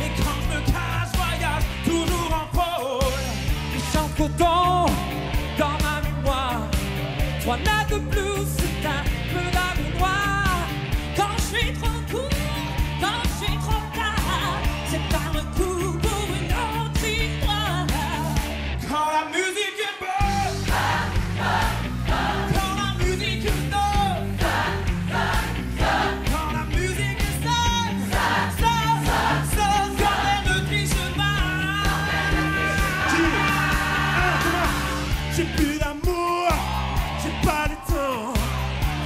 et quand je me cache, voyage toujours en pôle. Les chants flottants dans ma mémoire, 3 notes de blues, c'est un peu d'amour noir. Quand je suis trop court, quand je suis trop tard, c'est pas le coup pour une autre histoire. Quand la musique est bonne, quand la musique est bonne, quand la musique est sonne, quand elle me crie chemin. J'ai plus d'amour, j'ai pas de temps,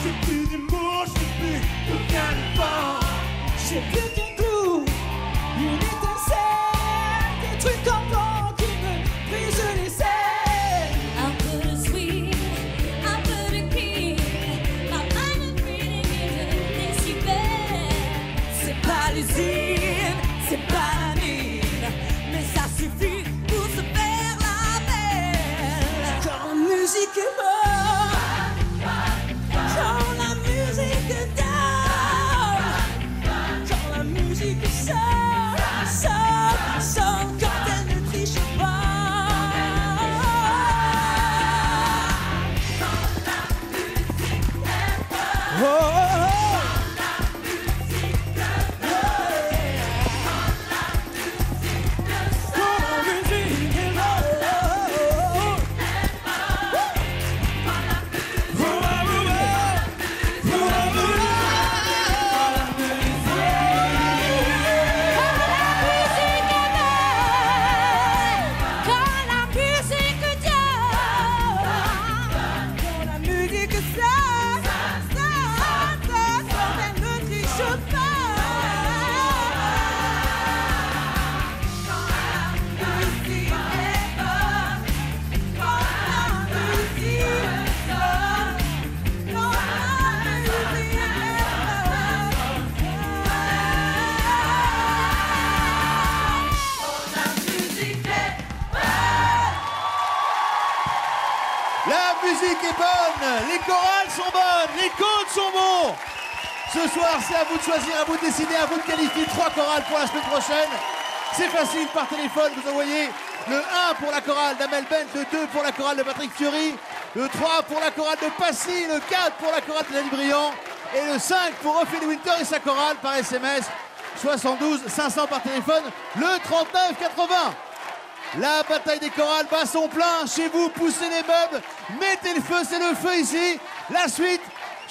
j'ai plus d'humour, je sais plus aucun effort. J'ai plus qu'un goût, une étincelle, des trucs contents qui me brisent les ailes. Un peu de sweet, un peu de cream, my mind is feeling is a décibel. C'est pas l'usine, c'est pas la mine, mais ça suffit pour se faire la belle. Quand la musique est bonne, quand la musique est down, quand la musique sonne, quand elle ne triche pas. Oh, oh, oh. La musique est bonne, les chorales sont bonnes, les comptes sont bons. Ce soir, c'est à vous de choisir, à vous de décider, à vous de qualifier 3 chorales pour la semaine prochaine. C'est facile, par téléphone, vous envoyez le 1 pour la chorale d'Amel Bent, le 2 pour la chorale de Patrick Fiori, le 3 pour la chorale de Passy, le 4 pour la chorale de Dany Briand et le 5 pour Ophélie Winter et sa chorale par SMS 72 500 par téléphone, le 39 80. La bataille des chorales bat son plein. Chez vous, poussez les meubles, mettez le feu, c'est le feu ici. La suite,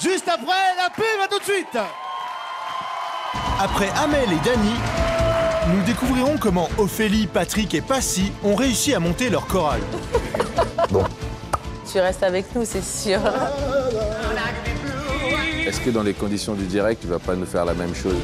juste après la pub, à tout de suite. Après Amel et Dany, nous découvrirons comment Ophélie, Patrick et Passy ont réussi à monter leur chorale. Bon. Tu restes avec nous, c'est sûr. Est-ce que dans les conditions du direct, tu vas pas nous faire la même chose?